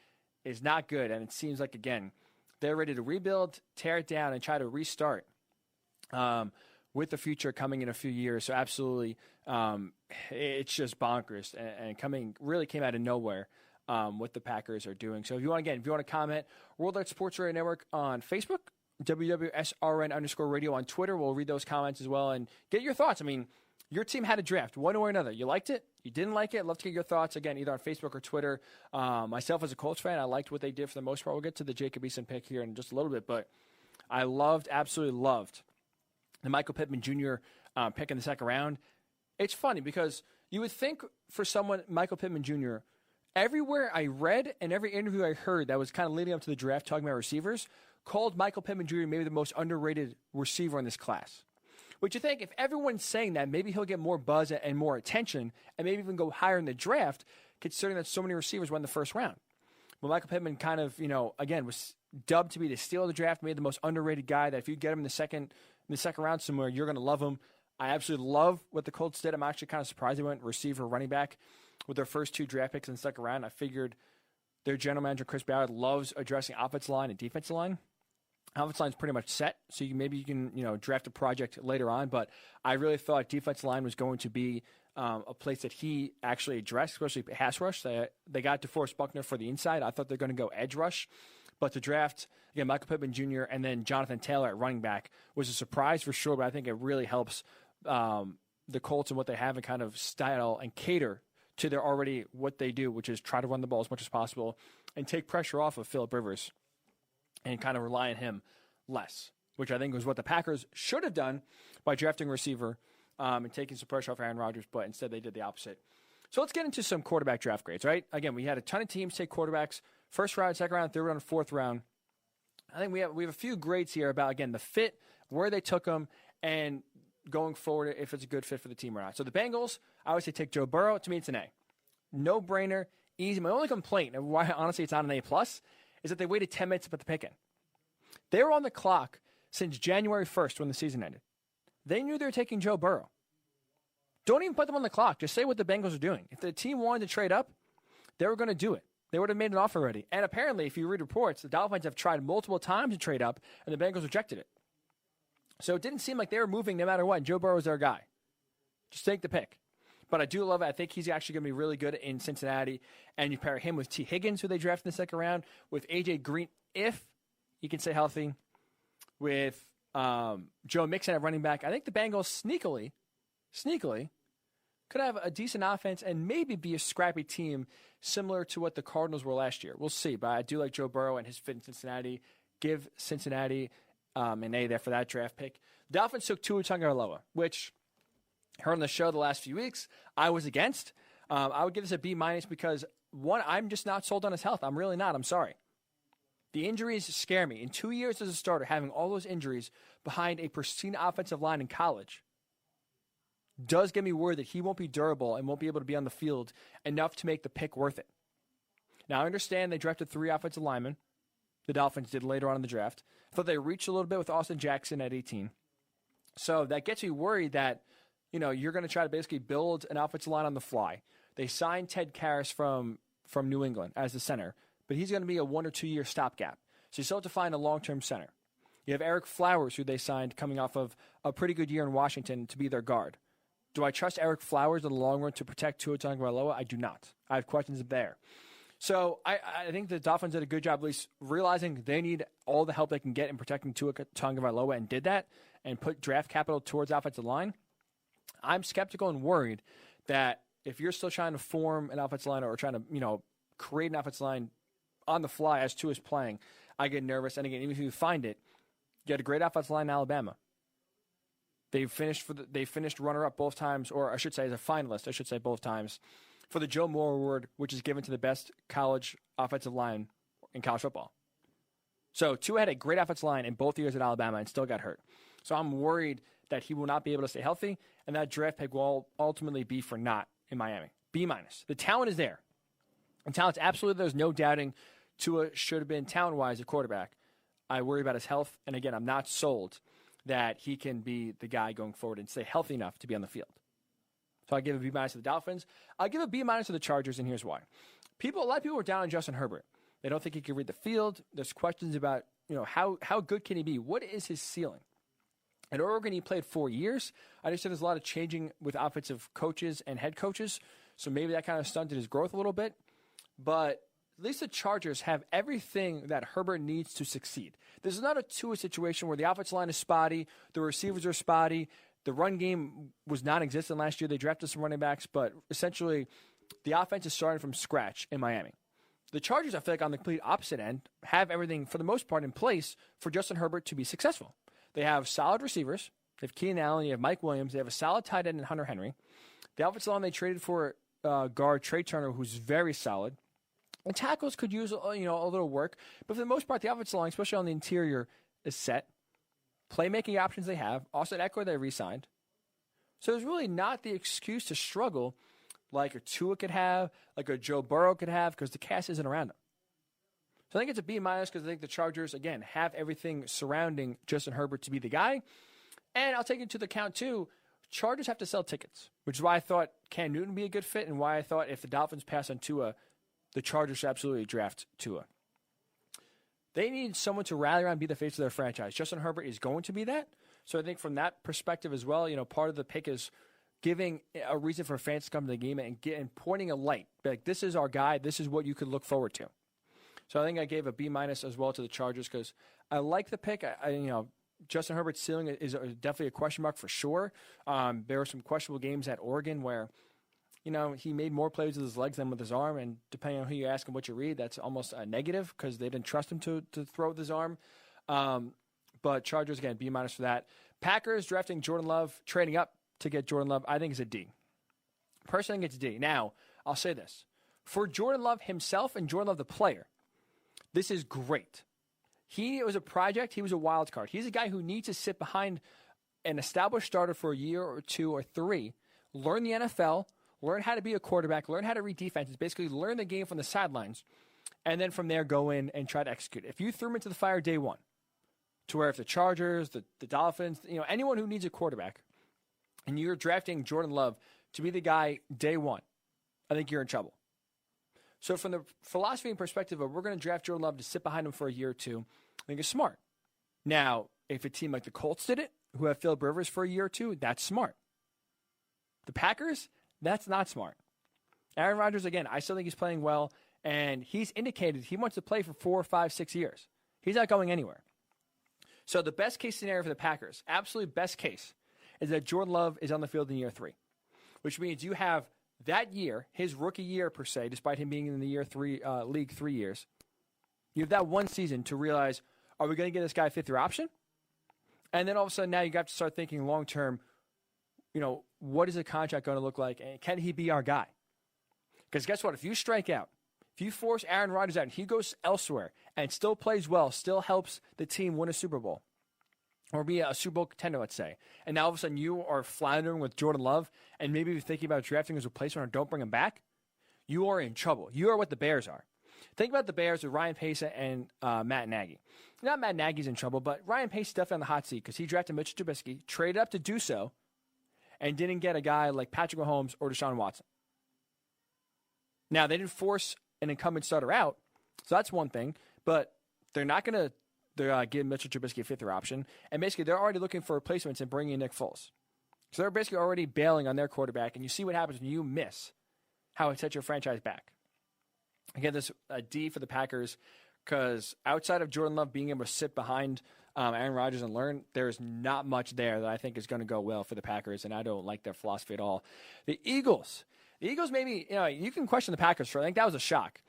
is not good, and it seems like, again, they're ready to rebuild, tear it down, and try to restart. With the future coming in a few years. So absolutely, it's just bonkers and really came out of nowhere what the Packers are doing. So if you want to comment, Worldwide Sports Radio Network on Facebook, WWSRN_radio on Twitter. We'll read those comments as well and get your thoughts. I mean, your team had a draft, one way or another. You liked it? You didn't like it? I'd love to get your thoughts, again, either on Facebook or Twitter. Myself as a Colts fan, I liked what they did for the most part. We'll get to the Jacob Eason pick here in just a little bit, but I absolutely loved the Michael Pittman Jr. Pick in the second round. It's funny because you would think for someone, Michael Pittman Jr., everywhere I read and every interview I heard that was kind of leading up to the draft talking about receivers, called Michael Pittman Jr. maybe the most underrated receiver in this class. Which you think if everyone's saying that, maybe he'll get more buzz and more attention and maybe even go higher in the draft, considering that so many receivers went in the first round. Well, Michael Pittman kind of, again, was dubbed to be the steal of the draft, made the most underrated guy that if you get him in the second round somewhere, you're going to love him. I absolutely love what the Colts did. I'm actually kind of surprised they went receiver, running back with their first 2 draft picks in the second round. I figured their general manager, Chris Ballard, loves addressing offensive line and defensive line. Offensive line is pretty much set, so maybe you can draft a project later on. But I really thought defensive line was going to be a place that he actually addressed, especially pass rush. They got DeForest Buckner for the inside. I thought they're going to go edge rush. But to draft, again, Michael Pittman Jr. and then Jonathan Taylor at running back was a surprise for sure, but I think it really helps the Colts and what they have and kind of style and cater to their already what they do, which is try to run the ball as much as possible and take pressure off of Phillip Rivers and kind of rely on him less, which I think was what the Packers should have done by drafting a receiver and taking some pressure off Aaron Rodgers, but instead they did the opposite. So let's get into some quarterback draft grades, right? Again, we had a ton of teams take quarterbacks, first round, second round, third round, fourth round. I think we have a few grades here about, again, the fit, where they took them, and going forward if it's a good fit for the team or not. So the Bengals, I would say take Joe Burrow. To me, it's an A. No-brainer, easy. My only complaint, and why honestly it's not an A+, is that they waited 10 minutes to put the pick in. They were on the clock since January 1st when the season ended. They knew they were taking Joe Burrow. Don't even put them on the clock. Just say what the Bengals are doing. If the team wanted to trade up, they were going to do it. They would have made an offer already. And apparently, if you read reports, the Dolphins have tried multiple times to trade up, and the Bengals rejected it. So it didn't seem like they were moving no matter what. Joe Burrow was their guy. Just take the pick. But I do love it. I think he's actually going to be really good in Cincinnati. And you pair him with T. Higgins, who they drafted in the second round, with A.J. Green, if he can stay healthy, with Joe Mixon at running back. I think the Bengals sneakily, could have a decent offense and maybe be a scrappy team similar to what the Cardinals were last year. We'll see. But I do like Joe Burrow and his fit in Cincinnati. Give Cincinnati an A there for that draft pick. The Dolphins took Tua Tagovailoa, which heard on the show the last few weeks, I was against. I would give this a B- because, one, I'm just not sold on his health. I'm really not. I'm sorry. The injuries scare me. In 2 years as a starter, having all those injuries behind a pristine offensive line in college does get me worried that he won't be durable and won't be able to be on the field enough to make the pick worth it. Now, I understand they drafted 3 offensive linemen. The Dolphins did later on in the draft. I thought they reached a little bit with Austin Jackson at 18. So that gets me worried that, you're going to try to basically build an offensive line on the fly. They signed Ted Karras from New England as the center, but he's going to be a 1 or 2 year stopgap. So you still have to find a long-term center. You have Eric Flowers, who they signed coming off of a pretty good year in Washington to be their guard. Do I trust Eric Flowers in the long run to protect Tua Tagovailoa? I do not. I have questions there. So I think the Dolphins did a good job at least realizing they need all the help they can get in protecting Tua Tagovailoa and did that and put draft capital towards offensive line. I'm skeptical and worried that if you're still trying to form an offensive line or trying to, create an offensive line on the fly as Tua is playing, I get nervous. And again, even if you find it, you had a great offensive line in Alabama. They finished runner-up both times, or I should say as a finalist, both times for the Joe Moore Award, which is given to the best college offensive line in college football. So Tua had a great offensive line in both years at Alabama and still got hurt. So I'm worried that he will not be able to stay healthy, and that draft pick will ultimately be for naught in Miami. B-. The talent is there. And talent's absolutely, there's no doubting Tua should have been talent-wise a quarterback. I worry about his health, and again, I'm not sold that he can be the guy going forward and stay healthy enough to be on the field. So I give a B- to the Dolphins. I'll give a B- to the Chargers, and here's why. A lot of people were down on Justin Herbert. They don't think he can read the field. There's questions about, how good can he be? What is his ceiling? At Oregon, he played 4 years. I understand there's a lot of changing with offensive coaches and head coaches, so maybe that kind of stunted his growth a little bit. But at least the Chargers have everything that Herbert needs to succeed. This is not a Tua situation where the offensive line is spotty, the receivers are spotty, the run game was non-existent last year. They drafted some running backs, but essentially the offense is starting from scratch in Miami. The Chargers, I feel like on the complete opposite end, have everything, for the most part, in place for Justin Herbert to be successful. They have solid receivers. They have Keenan Allen. You have Mike Williams. They have a solid tight end in Hunter Henry. The offensive line, they traded for guard Trey Turner, who's very solid. And tackles could use a little work. But for the most part, the offensive line, especially on the interior, is set. Playmaking options they have. Also, Eckler they re-signed. So there's really not the excuse to struggle like a Tua could have, like a Joe Burrow could have, because the cast isn't around him. So I think it's a B- because I think the Chargers, again, have everything surrounding Justin Herbert to be the guy. And I'll take it to the count, too. Chargers have to sell tickets, which is why I thought Cam Newton would be a good fit and why I thought if the Dolphins pass on Tua, the Chargers should absolutely draft Tua. They need someone to rally around and be the face of their franchise. Justin Herbert is going to be that. So I think from that perspective as well, part of the pick is giving a reason for fans to come to the game and pointing a light. Like, this is our guy. This is what you could look forward to. So I think I gave a B- as well to the Chargers because I like the pick. Justin Herbert's ceiling is definitely a question mark for sure. There were some questionable games at Oregon where, he made more plays with his legs than with his arm, and depending on who you ask and what you read, that's almost a negative because they didn't trust him to throw with his arm. But Chargers, again, B- for that. Packers drafting Jordan Love, trading up to get Jordan Love, I think is a D. Personally, I think it's a D. Now, I'll say this. For Jordan Love himself and Jordan Love the player, this is great. He was a project. He was a wild card. He's a guy who needs to sit behind an established starter for a year or 2 or 3, learn the NFL, learn how to be a quarterback, learn how to read defenses, basically learn the game from the sidelines, and then from there go in and try to execute it. If you threw him into the fire day one, to where if the Chargers, the Dolphins, anyone who needs a quarterback, and you're drafting Jordan Love to be the guy day one, I think you're in trouble. So from the philosophy and perspective of we're going to draft Jordan Love to sit behind him for a year or 2, I think it's smart. Now, if a team like the Colts did it, who have Phillip Rivers for a year or 2, that's smart. The Packers, that's not smart. Aaron Rodgers, again, I still think he's playing well, and he's indicated he wants to play for 4, 5, 6 years. He's not going anywhere. So the best case scenario for the Packers, absolute best case, is that Jordan Love is on the field in year 3, which means you have that year, his rookie year per se, despite him being in the league 3 years, you have that one season to realize, are we going to get this guy a 5th-year option? And then all of a sudden now you have to start thinking long-term, what is the contract going to look like? And can he be our guy? Because guess what? If you strike out, if you force Aaron Rodgers out and he goes elsewhere and still plays well, still helps the team win a Super Bowl, or be a Super Bowl contender, let's say, and now all of a sudden you are floundering with Jordan Love and maybe you're thinking about drafting his replacement or don't bring him back, you are in trouble. You are what the Bears are. Think about the Bears with Ryan Pace and Matt Nagy. Not Matt Nagy's in trouble, but Ryan Pace is definitely on the hot seat because he drafted Mitchell Trubisky, traded up to do so, and didn't get a guy like Patrick Mahomes or Deshaun Watson. Now, they didn't force an incumbent starter out, so that's one thing, but they're not going to give Mitchell Trubisky a 5th-year option, and basically they're already looking for replacements and bringing in Nick Foles. So they're basically already bailing on their quarterback, and you see what happens when you miss how it sets your franchise back. Again, this a D for the Packers because outside of Jordan Love being able to sit behind Aaron Rodgers and learn, there's not much there that I think is going to go well for the Packers, and I don't like their philosophy at all. The Eagles maybe, you can question the Packers for, I think that was a shock.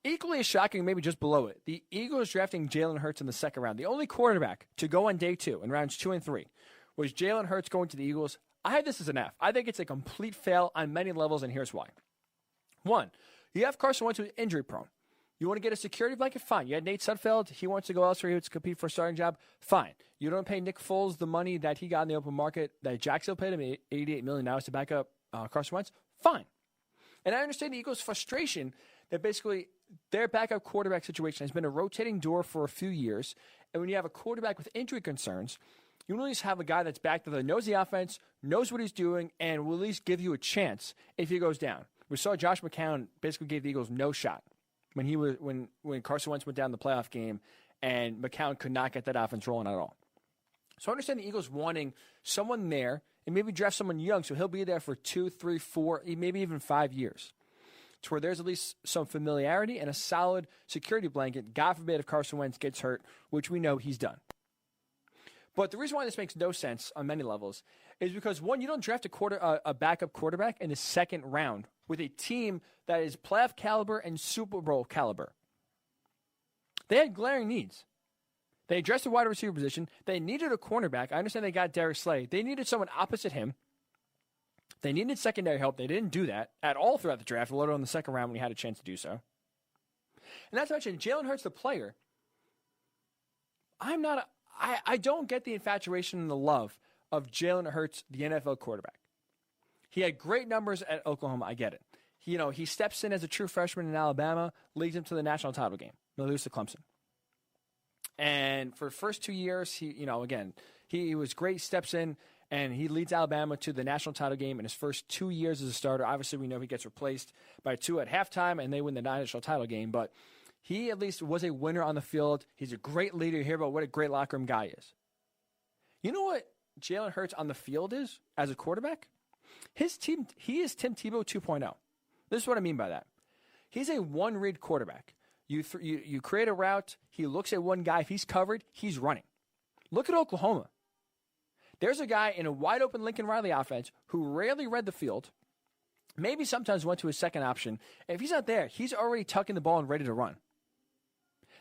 Equally as shocking, maybe just below it, the Eagles drafting Jalen Hurts in the 2nd round. The only quarterback to go on day 2 in rounds 2 and 3 was Jalen Hurts going to the Eagles. I had this as an F. I think it's a complete fail on many levels, and here's why. One, you have Carson Wentz who's injury prone. You want to get a security blanket? Fine. You had Nate Sudfeld. He wants to go elsewhere. He wants to compete for a starting job. Fine. You don't pay Nick Foles the money that he got in the open market, that Jacksonville paid him $88 million to back up Carson Wentz. Fine. And I understand the Eagles' frustration that basically their backup quarterback situation has been a rotating door for a few years. And when you have a quarterback with injury concerns, you at least have a guy that's back there that knows the offense, knows what he's doing, and will at least give you a chance if he goes down. We saw Josh McCown basically gave the Eagles no shot when Carson Wentz went down the playoff game, and McCown could not get that offense rolling at all. So I understand the Eagles wanting someone there and maybe draft someone young so he'll be there for 2, 3, 4, maybe even 5 years, to where there's at least some familiarity and a solid security blanket, God forbid if Carson Wentz gets hurt, which we know he's done. But the reason why this makes no sense on many levels is because, one, you don't draft a backup quarterback in the second round with a team that is playoff caliber and Super Bowl caliber. They had glaring needs. They addressed the wide receiver position. They needed a cornerback. I understand they got Darius Slay. They needed someone opposite him. They needed secondary help. They didn't do that at all throughout the draft, let alone the second round when he had a chance to do so. And not to mention, Jalen Hurts, the player, I don't get the infatuation and the love of Jalen Hurts, the NFL quarterback. He had great numbers at Oklahoma. I get it. He steps in as a true freshman in Alabama, leads him to the national title game. They lose to Clemson. And for the first 2 years, he was great, steps in, and he leads Alabama to the national title game in his first 2 years as a starter. Obviously, we know he gets replaced by 2 at halftime, and they win the national title game. But he at least was a winner on the field. He's a great leader. You hear about what a great locker room guy is. You know what Jalen Hurts on the field is as a quarterback? His team, he is Tim Tebow 2.0. This is what I mean by that. He's a one-read quarterback. You create a route. He looks at one guy. If he's covered, he's running. Look at Oklahoma. There's a guy in a wide-open Lincoln Riley offense who rarely read the field, maybe sometimes went to his second option. And if he's not there, he's already tucking the ball and ready to run.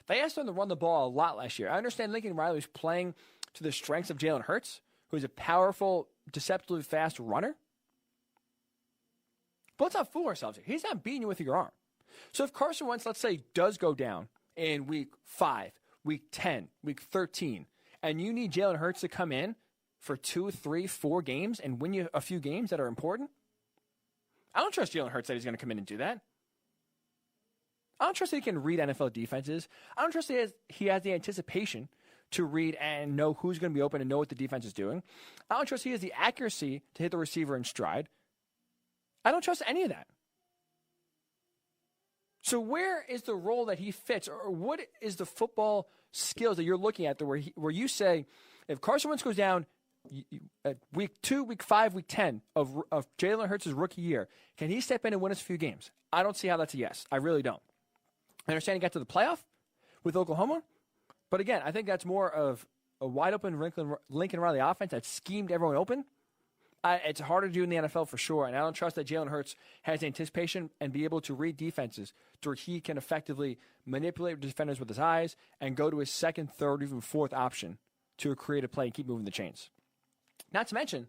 They asked him to run the ball a lot last year. I understand Lincoln Riley was playing to the strengths of Jalen Hurts, who's a powerful, deceptively fast runner. But let's not fool ourselves here. He's not beating you with your arm. So if Carson Wentz, let's say, does go down in week 5, week 10, week 13, and you need Jalen Hurts to come in for 2, 3, 4 games and win you a few games that are important, I don't trust Jalen Hurts that he's going to come in and do that. I don't trust that he can read NFL defenses. I don't trust that he has the anticipation to read and know who's going to be open and know what the defense is doing. I don't trust he has the accuracy to hit the receiver in stride. I don't trust any of that. So where is the role that he fits, or what is the football skills that you're looking at where you say, if Carson Wentz goes down at week 2, week 5, week 10 of Jalen Hurts' rookie year, can he step in and win us a few games? I don't see how that's a yes. I really don't. I understand he got to the playoff with Oklahoma, but again, I think that's more of a wide-open Lincoln Riley offense that schemed everyone open. It's harder to do in the NFL for sure, and I don't trust that Jalen Hurts has anticipation and be able to read defenses to where he can effectively manipulate defenders with his eyes and go to his second, third, even fourth option to create a play and keep moving the chains. Not to mention,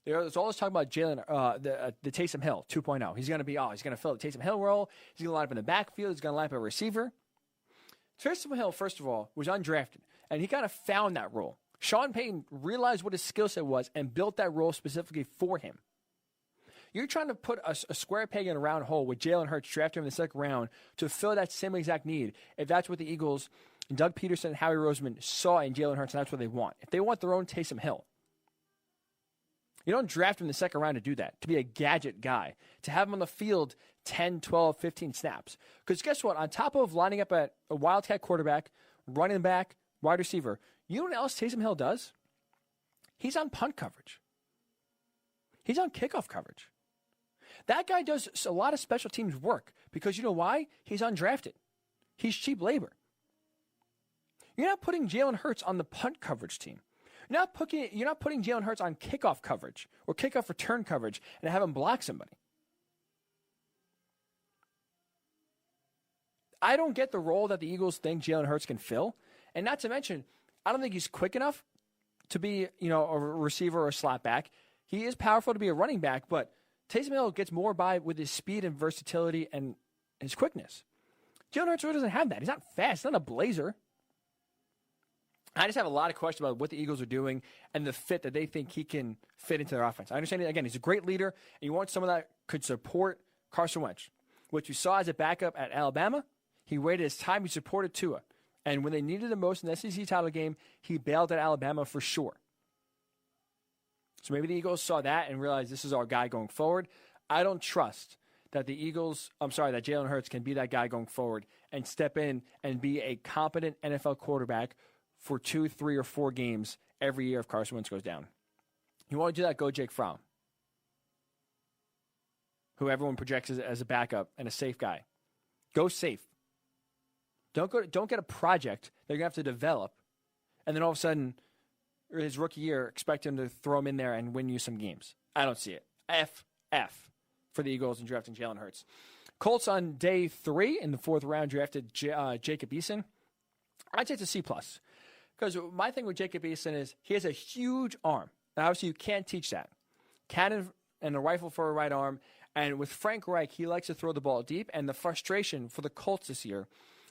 there's all this talk about Jalen, the Taysom Hill 2.0. He's going to fill the Taysom Hill role. He's going to line up in the backfield. He's going to line up a receiver. Taysom Hill, first of all, was undrafted, and he kind of found that role. Sean Payton realized what his skill set was and built that role specifically for him. You're trying to put a square peg in a round hole with Jalen Hurts, drafted him in the second round to fill that same exact need, if that's what the Eagles, Doug Peterson and Howie Roseman saw in Jalen Hurts, and that's what they want. If they want their own Taysom Hill, you don't draft him in the second round to do that, to be a gadget guy, to have him on the field 10, 12, 15 snaps. Because guess what? On top of lining up at a Wildcat quarterback, running back, wide receiver, you know what else Taysom Hill does? He's on punt coverage. He's on kickoff coverage. That guy does a lot of special teams work because you know why? He's undrafted. He's cheap labor. You're not putting Jalen Hurts on the punt coverage team. You're not putting Jalen Hurts on kickoff coverage or kickoff return coverage and have him block somebody. I don't get the role that the Eagles think Jalen Hurts can fill. And not to mention, I don't think he's quick enough to be, a receiver or a slot back. He is powerful to be a running back, but Taysom Hill gets more by with his speed and versatility and his quickness. Jalen Hurts really doesn't have that. He's not fast. He's not a blazer. I just have a lot of questions about what the Eagles are doing and the fit that they think he can fit into their offense. I understand, again, he's a great leader, and you want someone that could support Carson Wentz. What you saw as a backup at Alabama, he waited his time, he supported Tua. And when they needed him most in the SEC title game, he bailed at Alabama for sure. So maybe the Eagles saw that and realized this is our guy going forward. I don't trust that that Jalen Hurts can be that guy going forward and step in and be a competent NFL quarterback for 2, 3, or 4 games every year if Carson Wentz goes down. You want to do that, go Jake Fromm, who everyone projects as a backup and a safe guy. Go safe. Don't get a project that you're going to have to develop, and then all of a sudden, his rookie year, expect him to throw him in there and win you some games. I don't see it. F for the Eagles in drafting Jalen Hurts. Colts on day 3 in the 4th round drafted Jacob Eason. I'd say it's a C+. Because my thing with Jacob Eason is he has a huge arm. Now, obviously, you can't teach that. Cannon and a rifle for a right arm. And with Frank Reich, he likes to throw the ball deep. And the frustration for the Colts this year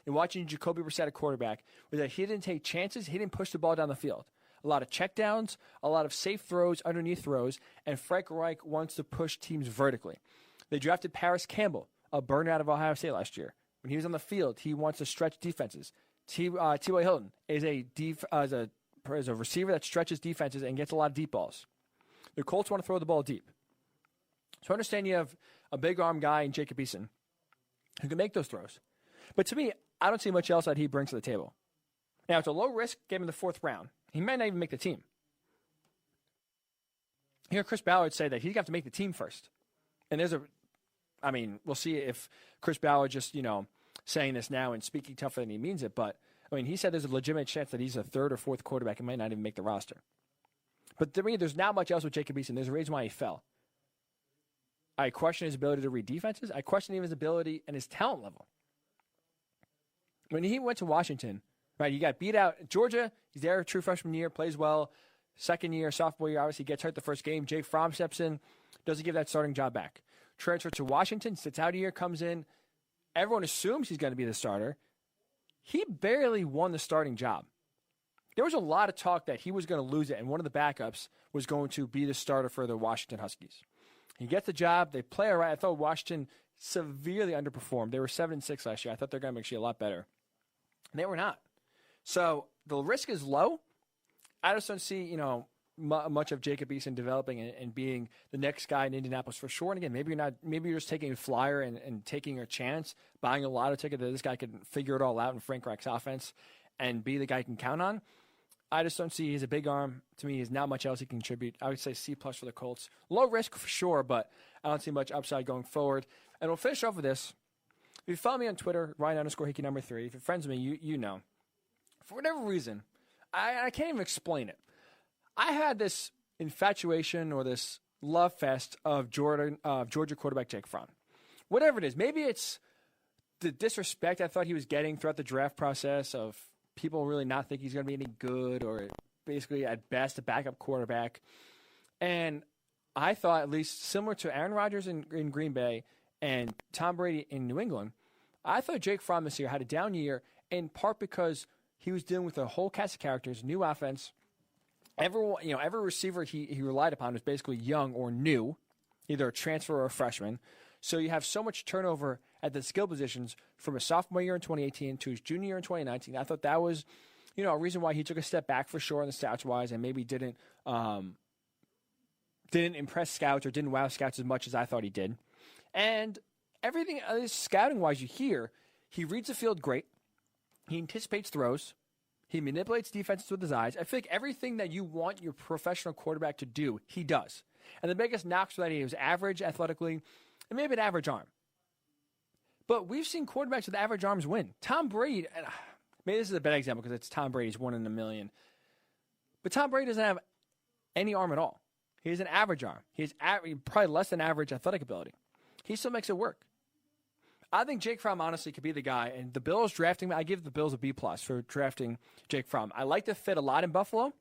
in watching Jacoby Brissett at quarterback was that he didn't take chances. He didn't push the ball down the field. A lot of checkdowns, a lot of safe throws, underneath throws. And Frank Reich wants to push teams vertically. They drafted Paris Campbell, a burnout of Ohio State last year. When he was on the field, he wants to stretch defenses. T.Y. Hilton is a receiver that stretches defenses and gets a lot of deep balls. The Colts want to throw the ball deep. So I understand you have a big arm guy in Jacob Eason who can make those throws. But to me, I don't see much else that he brings to the table. Now, it's a low risk, gave him the 4th round. He might not even make the team. Here, Chris Ballard say that he's got to make the team first. And we'll see if Chris Ballard just, saying this now and speaking tougher than he means it. But, he said there's a legitimate chance that he's a 3rd or 4th quarterback and might not even make the roster. But to me, there's not much else with Jacob Eason. There's a reason why he fell. I question his ability to read defenses. I question even his ability and his talent level. When he went to Washington, right, he got beat out. Georgia, he's there, true freshman year, plays well. Second year, sophomore year, obviously gets hurt the first game. Jake Fromm steps in, doesn't give that starting job back. Transfer to Washington, sits out a year, comes in. Everyone assumes he's going to be the starter. He barely won the starting job. There was a lot of talk that he was going to lose it, and one of the backups was going to be the starter for the Washington Huskies. He gets the job. They play all right. I thought Washington severely underperformed. They were 7-6 last year. I thought they were going to make a lot better. And they were not. So the risk is low. I just don't see, much of Jacob Eason developing and being the next guy in Indianapolis for sure. And again, maybe you're just taking a flyer and taking a chance, buying a lotto ticket that this guy can figure it all out in Frank Reich's offense and be the guy you can count on. I just don't see he's a big arm. To me, there's not much else he can contribute. I would say C+ for the Colts. Low risk for sure, but I don't see much upside going forward. And we'll finish off with this. If you follow me on Twitter, Ryan_Hickey number 3, if you're friends with me, you know. For whatever reason, I can't even explain it. I had this infatuation or this love fest of Georgia quarterback Jake Fromm. Whatever it is, maybe it's the disrespect I thought he was getting throughout the draft process of people really not think he's going to be any good or basically at best a backup quarterback. And I thought, at least similar to Aaron Rodgers in Green Bay and Tom Brady in New England, I thought Jake Fromm this year had a down year in part because he was dealing with a whole cast of characters, new offense. Every receiver he relied upon was basically young or new, either a transfer or a freshman. So you have so much turnover at the skill positions from his sophomore year in 2018 to his junior year in 2019. I thought that was, a reason why he took a step back for sure in the stats wise and maybe didn't impress scouts or didn't wow scouts as much as I thought he did. And everything scouting wise you hear, he reads the field great. He anticipates throws. He manipulates defenses with his eyes. I feel like everything that you want your professional quarterback to do, he does. And the biggest knocks for that he was average athletically and maybe an average arm. But we've seen quarterbacks with average arms win. Tom Brady, maybe this is a bad example because it's Tom Brady's 1 in a million. But Tom Brady doesn't have any arm at all. He has an average arm. He has probably less than average athletic ability. He still makes it work. I think Jake Fromm honestly could be the guy. And the Bills drafting, I give the Bills a B+ for drafting Jake Fromm. I like the fit a lot in Buffalo.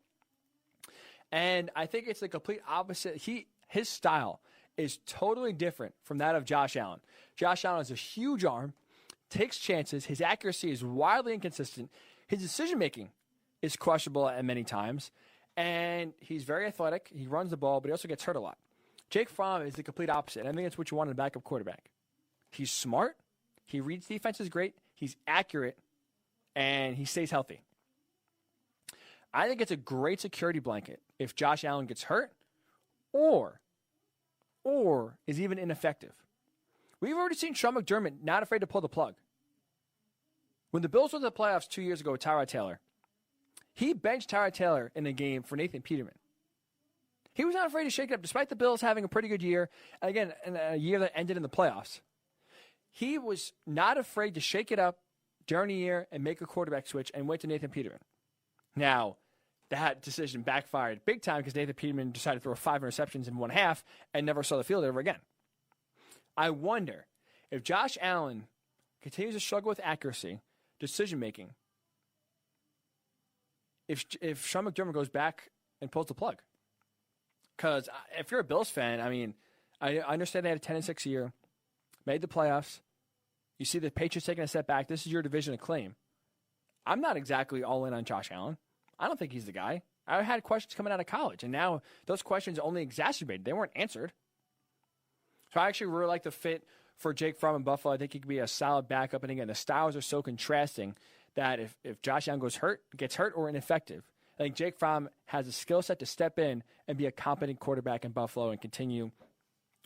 And I think it's the complete opposite. His style is totally different from that of Josh Allen. Josh Allen has a huge arm, takes chances. His accuracy is wildly inconsistent. His decision-making is questionable at many times. And he's very athletic. He runs the ball, but he also gets hurt a lot. Jake Fromm is the complete opposite. And I think that's what you want in a backup quarterback. He's smart. He reads defenses great. He's accurate. And he stays healthy. I think it's a great security blanket if Josh Allen gets hurt or is even ineffective. We've already seen Sean McDermott not afraid to pull the plug. When the Bills went to the playoffs 2 years ago with Tyrod Taylor, he benched Tyrod Taylor in a game for Nathan Peterman. He was not afraid to shake it up, despite the Bills having a pretty good year, and again, in a year that ended in the playoffs. He was not afraid to shake it up during the year and make a quarterback switch and went to Nathan Peterman. Now, that decision backfired big time because Nathan Peterman decided to throw 5 interceptions in one half and never saw the field ever again. I wonder if Josh Allen continues to struggle with accuracy, decision-making, if Sean McDermott goes back and pulls the plug. Because if you're a Bills fan, I mean, I understand they had a 10-6 year, made the playoffs. You see the Patriots taking a step back. This is your division of claim. I'm not exactly all in on Josh Allen. I don't think he's the guy. I had questions coming out of college, and now those questions only exacerbated. They weren't answered. So I actually really like the fit for Jake Fromm in Buffalo. I think he could be a solid backup. And again, the styles are so contrasting that if Josh Allen gets hurt or ineffective, I think Jake Fromm has a skill set to step in and be a competent quarterback in Buffalo and continue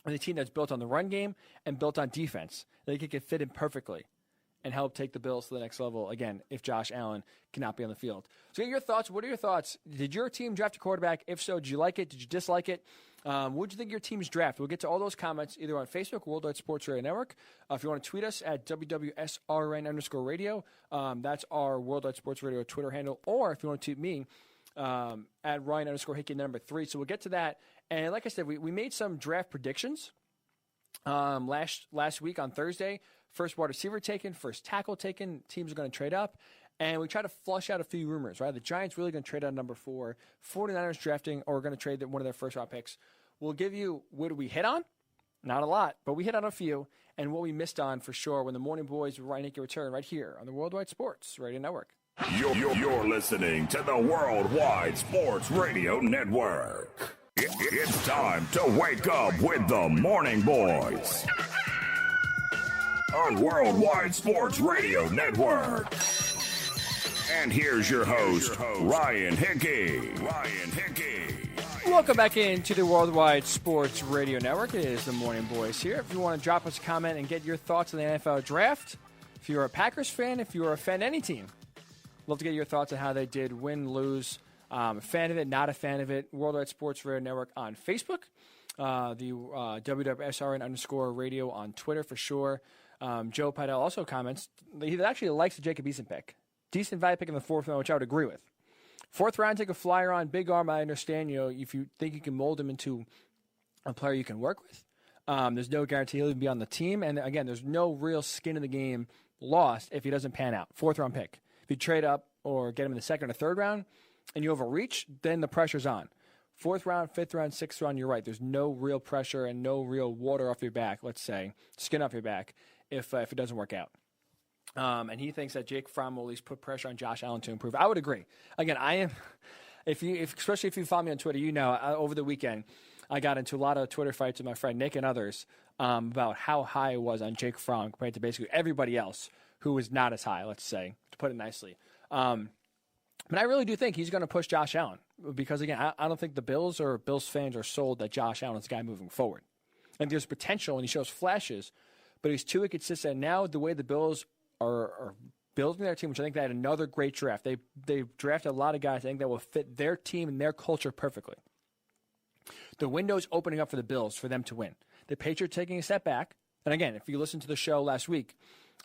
with a team that's built on the run game and built on defense. I think he could fit in perfectly and help take the Bills to the next level, again, if Josh Allen cannot be on the field. So get your thoughts. What are your thoughts? Did your team draft a quarterback? If so, did you like it? Did you dislike it? What did you think of your team's draft? We'll get to all those comments either on Facebook, Worldwide Sports Radio Network. If you want to tweet us at WWSRN_radio, that's our Worldwide Sports Radio Twitter handle. Or if you want to tweet me, at Ryan_Hickey number 3. So we'll get to that. And like I said, we made some draft predictions last week on Thursday. First wide receiver taken, first tackle taken. Teams are going to trade up. And we try to flush out a few rumors, right? The Giants really going to trade out number 4. 49ers drafting or going to trade one of their first round picks. We'll give you what we hit on. Not a lot, but we hit on a few. And what we missed on for sure when the Morning Boys with Ryan Hickey return right here on the Worldwide Sports Radio Network. You're listening to the Worldwide Sports Radio Network. It's time to wake up with the Morning Boys on Worldwide Sports Radio Network. And here's your host, Ryan Hickey. Welcome back into the Worldwide Sports Radio Network. It is the Morning Boys here. If you want to drop us a comment and get your thoughts on the NFL Draft, if you're a Packers fan, if you're a fan of any team, love to get your thoughts on how they did, win, lose. Fan of it, not a fan of it. Worldwide Sports Radio Network on Facebook. The WWSRN_radio on Twitter for sure. Joe Pidell also comments. He actually likes the Jacob Eason pick. Decent value pick in the 4th round, which I would agree with. 4th round, take a flyer on, big arm. I understand, if you think you can mold him into a player you can work with. There's no guarantee he'll even be on the team. And again, there's no real skin in the game lost if he doesn't pan out. 4th round pick. If you trade up or get him in the 2nd or 3rd round and you overreach, then the pressure's on. 4th round, 5th round, 6th round, you're right. There's no real pressure and no real water off your back, let's say, skin off your back, if it doesn't work out. And he thinks that Jake Fromm will at least put pressure on Josh Allen to improve. I would agree. Again, I am, especially if you follow me on Twitter, over the weekend, I got into a lot of Twitter fights with my friend Nick and others about how high it was on Jake Fromm compared to basically everybody else who was not as high, let's say, to put it nicely. But I really do think he's going to push Josh Allen because, again, I don't think the Bills or Bills fans are sold that Josh Allen is the guy moving forward. And there's potential, and he shows flashes, but he's too inconsistent. Now, the way the Bills are building their team, which I think they had another great draft. They drafted a lot of guys I think that will fit their team and their culture perfectly. The window's opening up for the Bills for them to win. The Patriots taking a step back. And again, if you listened to the show last week,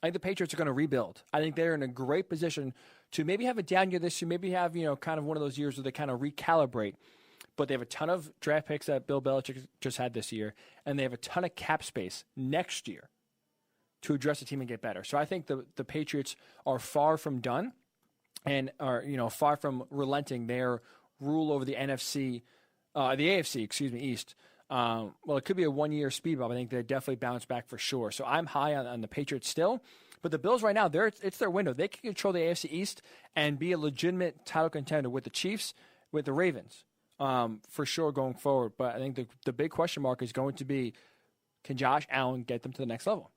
I think the Patriots are going to rebuild. I think they're in a great position to maybe have a down year this year, maybe have, kind of one of those years where they kind of recalibrate. But they have a ton of draft picks that Bill Belichick just had this year, and they have a ton of cap space next year to address the team and get better. So I think the Patriots are far from done and are, far from relenting their rule over the AFC East. Well, it could be a 1-year speed bump. I think they definitely bounce back for sure. So I'm high on the Patriots still. But the Bills right now, it's their window. They can control the AFC East and be a legitimate title contender with the Chiefs, with the Ravens, for sure going forward. But I think the big question mark is going to be, can Josh Allen get them to the next level?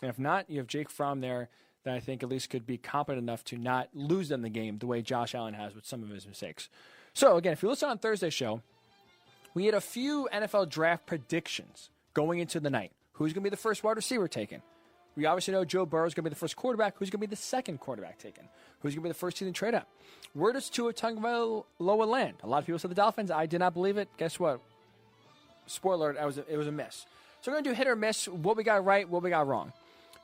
And if not, you have Jake Fromm there that I think at least could be competent enough to not lose them the game the way Josh Allen has with some of his mistakes. So, again, if you listen on Thursday's show, we had a few NFL draft predictions going into the night. Who's going to be the first wide receiver taken? We obviously know Joe Burrow is going to be the first quarterback. Who's going to be the second quarterback taken? Who's going to be the first team to trade up? Where does Tua Tagovailoa land? A lot of people said the Dolphins. I did not believe it. Guess what? Spoiler alert, it was a miss. So we're going to do hit or miss, what we got right, what we got wrong.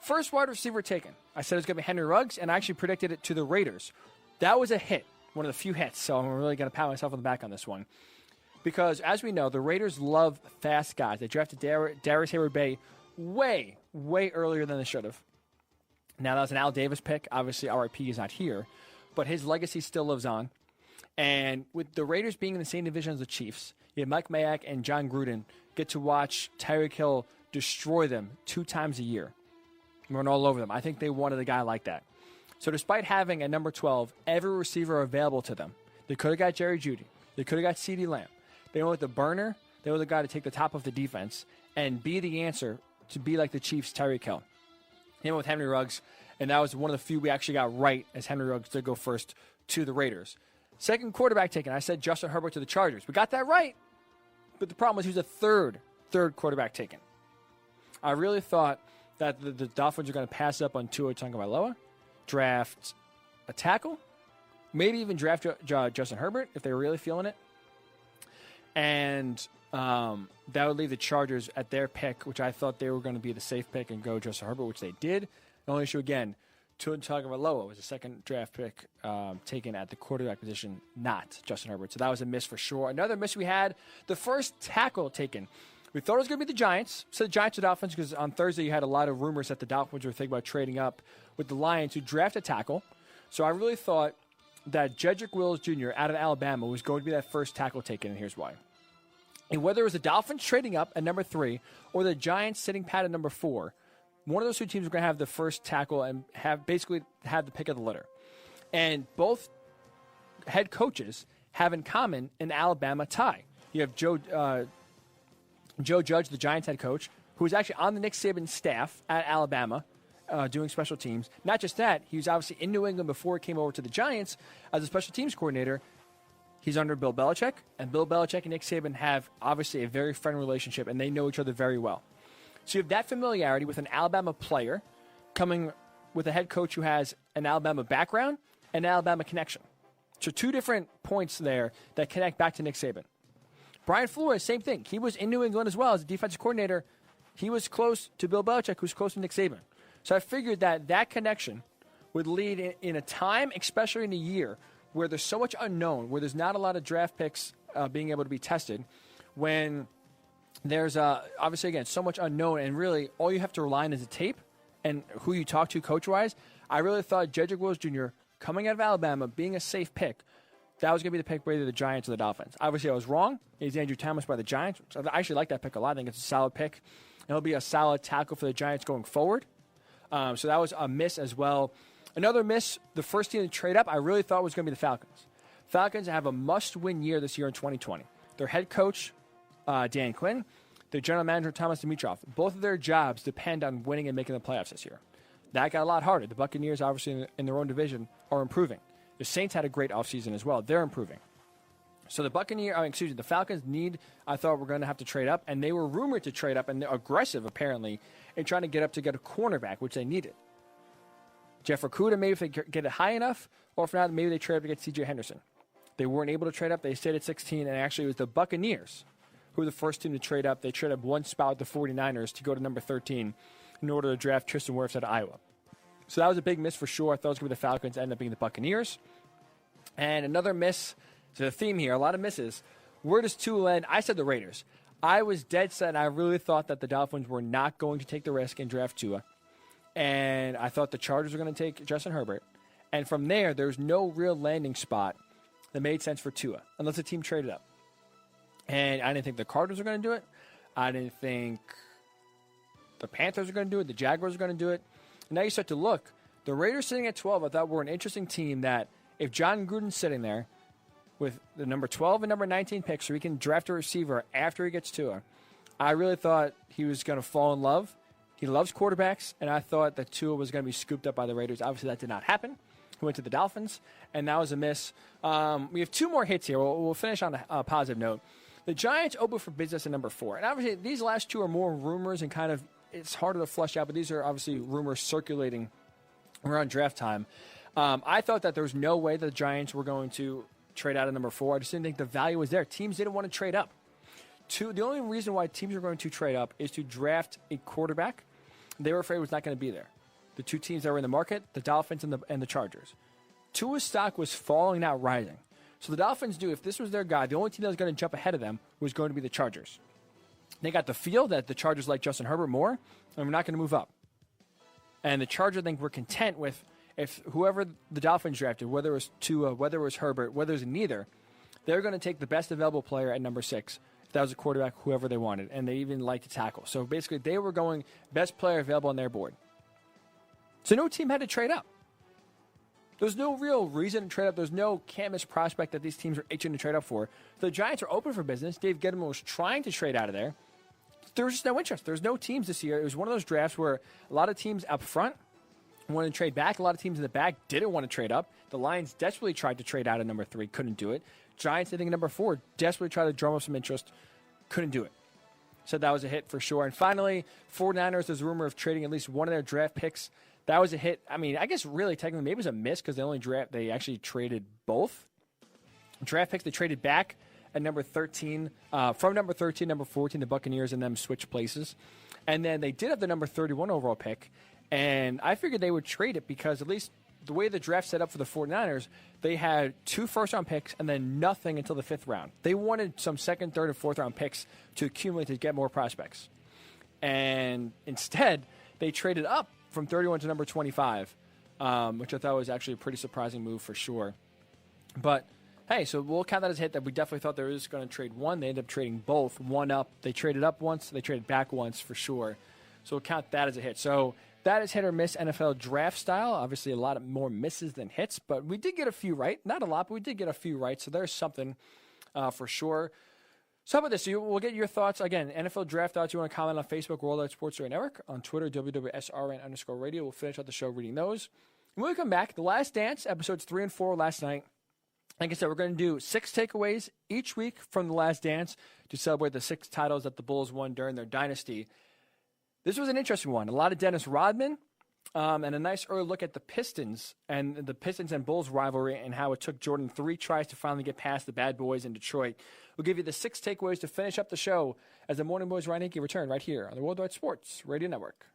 First wide receiver taken. I said it was going to be Henry Ruggs, and I actually predicted it to the Raiders. That was a hit, one of the few hits, so I'm really going to pat myself on the back on this one. Because, as we know, the Raiders love fast guys. They drafted Darius Hayward-Bay way, way earlier than they should have. Now, that was an Al Davis pick. Obviously, RIP is not here. But his legacy still lives on. And with the Raiders being in the same division as the Chiefs, you have Mike Mayock and John Gruden get to watch Tyreek Hill destroy them 2 times a year. Run all over them. I think they wanted a guy like that. So despite having at number 12 every receiver available to them, they could have got Jerry Jeudy. They could have got CeeDee Lamb. They went with the burner. They were the guy to take the top of the defense and be the answer to be like the Chiefs' Tyreek Hill. He went with Henry Ruggs, and that was one of the few we actually got right as Henry Ruggs did go first to the Raiders. Second quarterback taken, I said Justin Herbert to the Chargers. We got that right, but the problem was he was a third quarterback taken. I really thought that the Dolphins are going to pass up on Tua Tagovailoa, draft a tackle, maybe even draft Justin Herbert if they were really feeling it. And that would leave the Chargers at their pick, which I thought they were going to be the safe pick and go Justin Herbert, which they did. The only issue, again, Tua Tagovailoa was a second draft pick taken at the quarterback position, not Justin Herbert. So that was a miss for sure. Another miss we had, the first tackle taken. We thought it was going to be the Giants. So the Giants or Dolphins, because on Thursday you had a lot of rumors that the Dolphins were thinking about trading up with the Lions to draft a tackle. So I really thought that Jedrick Wills Jr. out of Alabama was going to be that first tackle taken, and here's why. And whether it was the Dolphins trading up at number 3 or the Giants sitting pat at number 4, one of those two teams were going to have the first tackle and have the pick of the litter. And both head coaches have in common an Alabama tie. You have Joe Judge, the Giants head coach, who was actually on the Nick Saban staff at Alabama doing special teams. Not just that, he was obviously in New England before he came over to the Giants as a special teams coordinator. He's under Bill Belichick, and Bill Belichick and Nick Saban have obviously a very friendly relationship, and they know each other very well. So you have that familiarity with an Alabama player coming with a head coach who has an Alabama background and an Alabama connection. So 2 different points there that connect back to Nick Saban. Brian Flores, same thing. He was in New England as well as a defensive coordinator. He was close to Bill Belichick, who's close to Nick Saban. So I figured that connection would lead in a time, especially in a year, where there's so much unknown, where there's not a lot of draft picks being able to be tested, when there's obviously, again, so much unknown, and really all you have to rely on is the tape and who you talk to coach-wise. I really thought Jedrick Wills Jr. coming out of Alabama, being a safe pick, that was going to be the pick for either the Giants or the Dolphins. Obviously, I was wrong. It's Andrew Thomas by the Giants. I actually like that pick a lot. I think it's a solid pick. And it'll be a solid tackle for the Giants going forward. So that was a miss as well. Another miss, the first team to trade up, I really thought was going to be the Falcons. Falcons have a must-win year this year in 2020. Their head coach, Dan Quinn, their general manager, Thomas Dimitroff, both of their jobs depend on winning and making the playoffs this year. That got a lot harder. The Buccaneers, obviously, in their own division, are improving. The Saints had a great offseason as well. They're improving. So the the Falcons I thought were going to have to trade up, and they were rumored to trade up, and they're aggressive, apparently, in trying to get up to get a cornerback, which they needed. Jeff Okudah, maybe if they get it high enough, or if not, maybe they trade up to get C.J. Henderson. They weren't able to trade up. They stayed at 16, and actually it was the Buccaneers who were the first team to trade up. They traded up one spot with the 49ers to go to number 13 in order to draft Tristan Wirfs out of Iowa. So that was a big miss for sure. I thought it was going to be the Falcons, ended up being the Buccaneers. And another miss, so the theme here, a lot of misses. Where does Tua end? I said the Raiders. I was dead set. I really thought that the Dolphins were not going to take the risk and draft Tua. And I thought the Chargers were going to take Justin Herbert. And from there, there's no real landing spot that made sense for Tua, unless the team traded up. And I didn't think the Cardinals were going to do it. I didn't think the Panthers were going to do it. The Jaguars were going to do it. And now you start to look. The Raiders sitting at 12, I thought were an interesting team that if John Gruden's sitting there with the number 12 and number 19 picks so he can draft a receiver after he gets Tua, I really thought he was going to fall in love. He loves quarterbacks, and I thought that Tua was going to be scooped up by the Raiders. Obviously, that did not happen. He went to the Dolphins, and that was a miss. We have 2 more hits here. We'll finish on a positive note. The Giants open for business at number 4. And obviously, these last 2 are more rumors and kind of it's harder to flush out, but these are obviously rumors circulating around draft time. I thought that there was no way that the Giants were going to trade out at number 4. I just didn't think the value was there. Teams didn't want to trade up. The only reason why teams are going to trade up is to draft a quarterback they were afraid was not going to be there. The 2 teams that were in the market, the Dolphins and the Chargers. Tua's stock was falling, not rising. So the Dolphins knew if this was their guy, the only team that was going to jump ahead of them was going to be the Chargers. They got the feel that the Chargers like Justin Herbert more, and we're not going to move up. And the Chargers, I think, were content with if whoever the Dolphins drafted, whether it was Tua, whether it was Herbert, whether it was neither, they're going to take the best available player at number 6. If that was a quarterback, whoever they wanted. And they even liked to tackle. So basically, they were going best player available on their board. So no team had to trade up. There's no real reason to trade up. There's no can't-miss prospect that these teams are itching to trade up for. The Giants are open for business. Dave Gettleman was trying to trade out of there. There was just no interest. There's no teams this year. It was one of those drafts where a lot of teams up front wanted to trade back. A lot of teams in the back didn't want to trade up. The Lions desperately tried to trade out at number 3, couldn't do it. Giants, I think, at number 4, desperately tried to drum up some interest, couldn't do it. So that was a hit for sure. And finally, 49ers, there's a rumor of trading at least one of their draft picks. That was a hit. I mean, I guess really technically maybe it was a miss because they actually traded both draft picks. They traded back at number 13, from number 13, number 14, the Buccaneers, and them switched places. And then they did have the number 31 overall pick. And I figured they would trade it because at least the way the draft set up for the 49ers, they had 2 first-round picks and then nothing until the 5th round. They wanted some second, third, and fourth-round picks to accumulate to get more prospects. And instead, they traded up from 31 to number 25, which I thought was actually a pretty surprising move for sure. But, hey, so we'll count that as a hit that we definitely thought they were just going to trade one. They ended up trading both, one up. They traded up once. They traded back once for sure. So we'll count that as a hit. So that is hit or miss NFL draft style. Obviously, a lot more misses than hits, but we did get a few right. Not a lot, but we did get a few right. So there's something for sure. So how about this? We'll get your thoughts. Again, NFL draft thoughts. You want to comment on Facebook, Worldwide Sports Radio Network, on Twitter, WWSRN_radio. We'll finish out the show reading those. And when we come back, The Last Dance, episodes 3 and 4 last night. Like I said, we're going to do 6 takeaways each week from The Last Dance to celebrate the 6 titles that the Bulls won during their dynasty. This was an interesting one. A lot of Dennis Rodman and a nice early look at the Pistons and Bulls rivalry and how it took Jordan 3 tries to finally get past the bad boys in Detroit. We'll give you the 6 takeaways to finish up the show as the Morning Boys Ryan Hickey return right here on the Worldwide Sports Radio Network.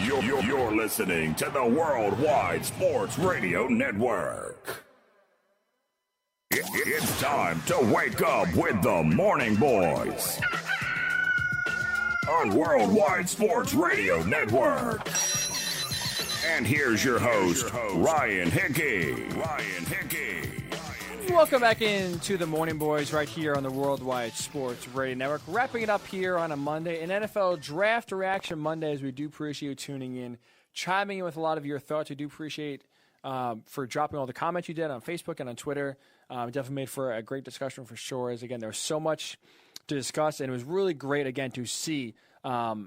You're listening to the Worldwide Sports Radio Network. It's time to wake up with the Morning Boys on Worldwide Sports Radio Network. And here's your host, Ryan Hickey. Welcome back into the Morning Boys right here on the Worldwide Sports Radio Network. Wrapping it up here on a Monday, an NFL Draft Reaction Monday, as we do appreciate you tuning in, chiming in with a lot of your thoughts. We do appreciate for dropping all the comments you did on Facebook and on Twitter. Definitely made for a great discussion for sure. As again, there was so much to discuss, and it was really great again to see a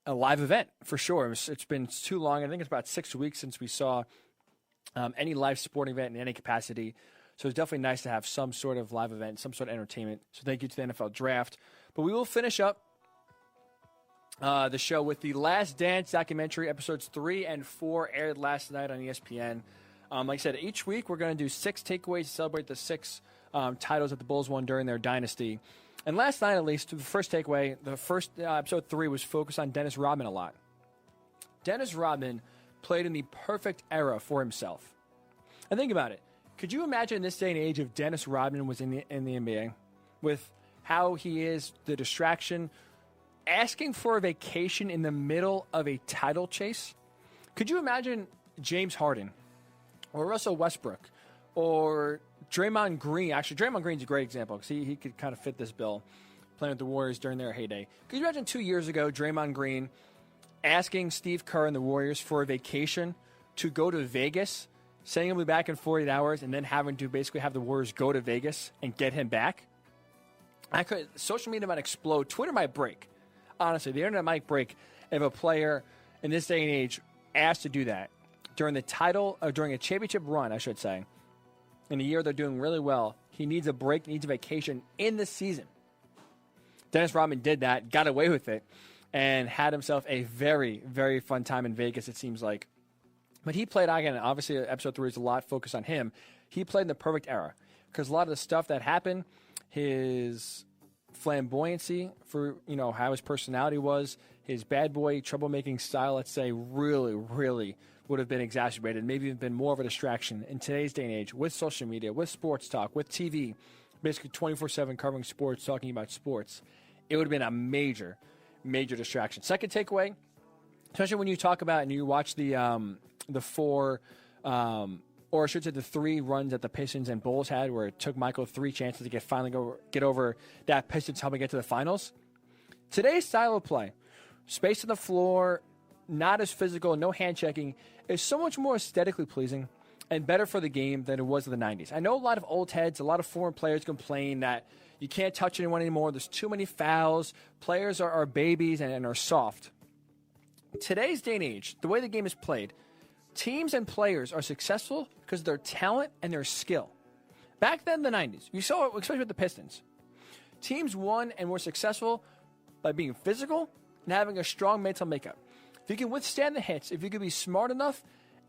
live event for sure. It's been too long. I think it's about 6 weeks since we saw any live sporting event in any capacity. So it's definitely nice to have some sort of live event, some sort of entertainment. So thank you to the NFL Draft. But we will finish up the show with the Last Dance documentary. Episodes 3 and 4 aired last night on ESPN. Like I said, each week we're going to do 6 takeaways to celebrate the 6 titles that the Bulls won during their dynasty. And last night, at least, the first takeaway, episode 3 was focused on Dennis Rodman a lot. Dennis Rodman played in the perfect era for himself. And think about it. Could you imagine in this day and age if Dennis Rodman was in the NBA with how he is, the distraction, asking for a vacation in the middle of a title chase? Could you imagine James Harden or Russell Westbrook or Draymond Green? Actually, Draymond Green's a great example because he could kind of fit this bill. playing with the Warriors during their heyday. Could you imagine 2 years ago, Draymond Green asking Steve Kerr and the Warriors for a vacation to go to Vegas, saying he'll be back in 48 hours, and then having to basically have the Warriors go to Vegas and get him back? Social media might explode. Twitter might break. Honestly, the internet might break if a player in this day and age asked to do that during during a championship run, I should say. In a year they're doing really well, he needs a break, needs a vacation in the season. Dennis Rodman did that, got away with it, and had himself a very, very fun time in Vegas, it seems like. But he played, again, obviously episode 3 is a lot focused on him. He played in the perfect era because a lot of the stuff that happened, his flamboyancy for, how his personality was, his bad boy troublemaking style, let's say, really, really would have been exacerbated, maybe even been more of a distraction in today's day and age with social media, with sports talk, with TV, basically 24/7 covering sports, talking about sports. It would have been a major, major distraction. Second takeaway, especially when you talk about and you watch the 4, or I should say the 3 runs that the Pistons and Bulls had, where it took Michael 3 chances to finally get over that Pistons helping get to the finals. Today's style of play, space on the floor, not as physical, no hand checking, is so much more aesthetically pleasing and better for the game than it was in the 90s. I know a lot of old heads, a lot of foreign players complain that you can't touch anyone anymore. There's too many fouls. Players are babies and are soft. Today's day and age, the way the game is played, teams and players are successful because of their talent and their skill. Back then in the 90s, you saw it, especially with the Pistons. Teams won and were successful by being physical and having a strong mental makeup. If you can withstand the hits, if you can be smart enough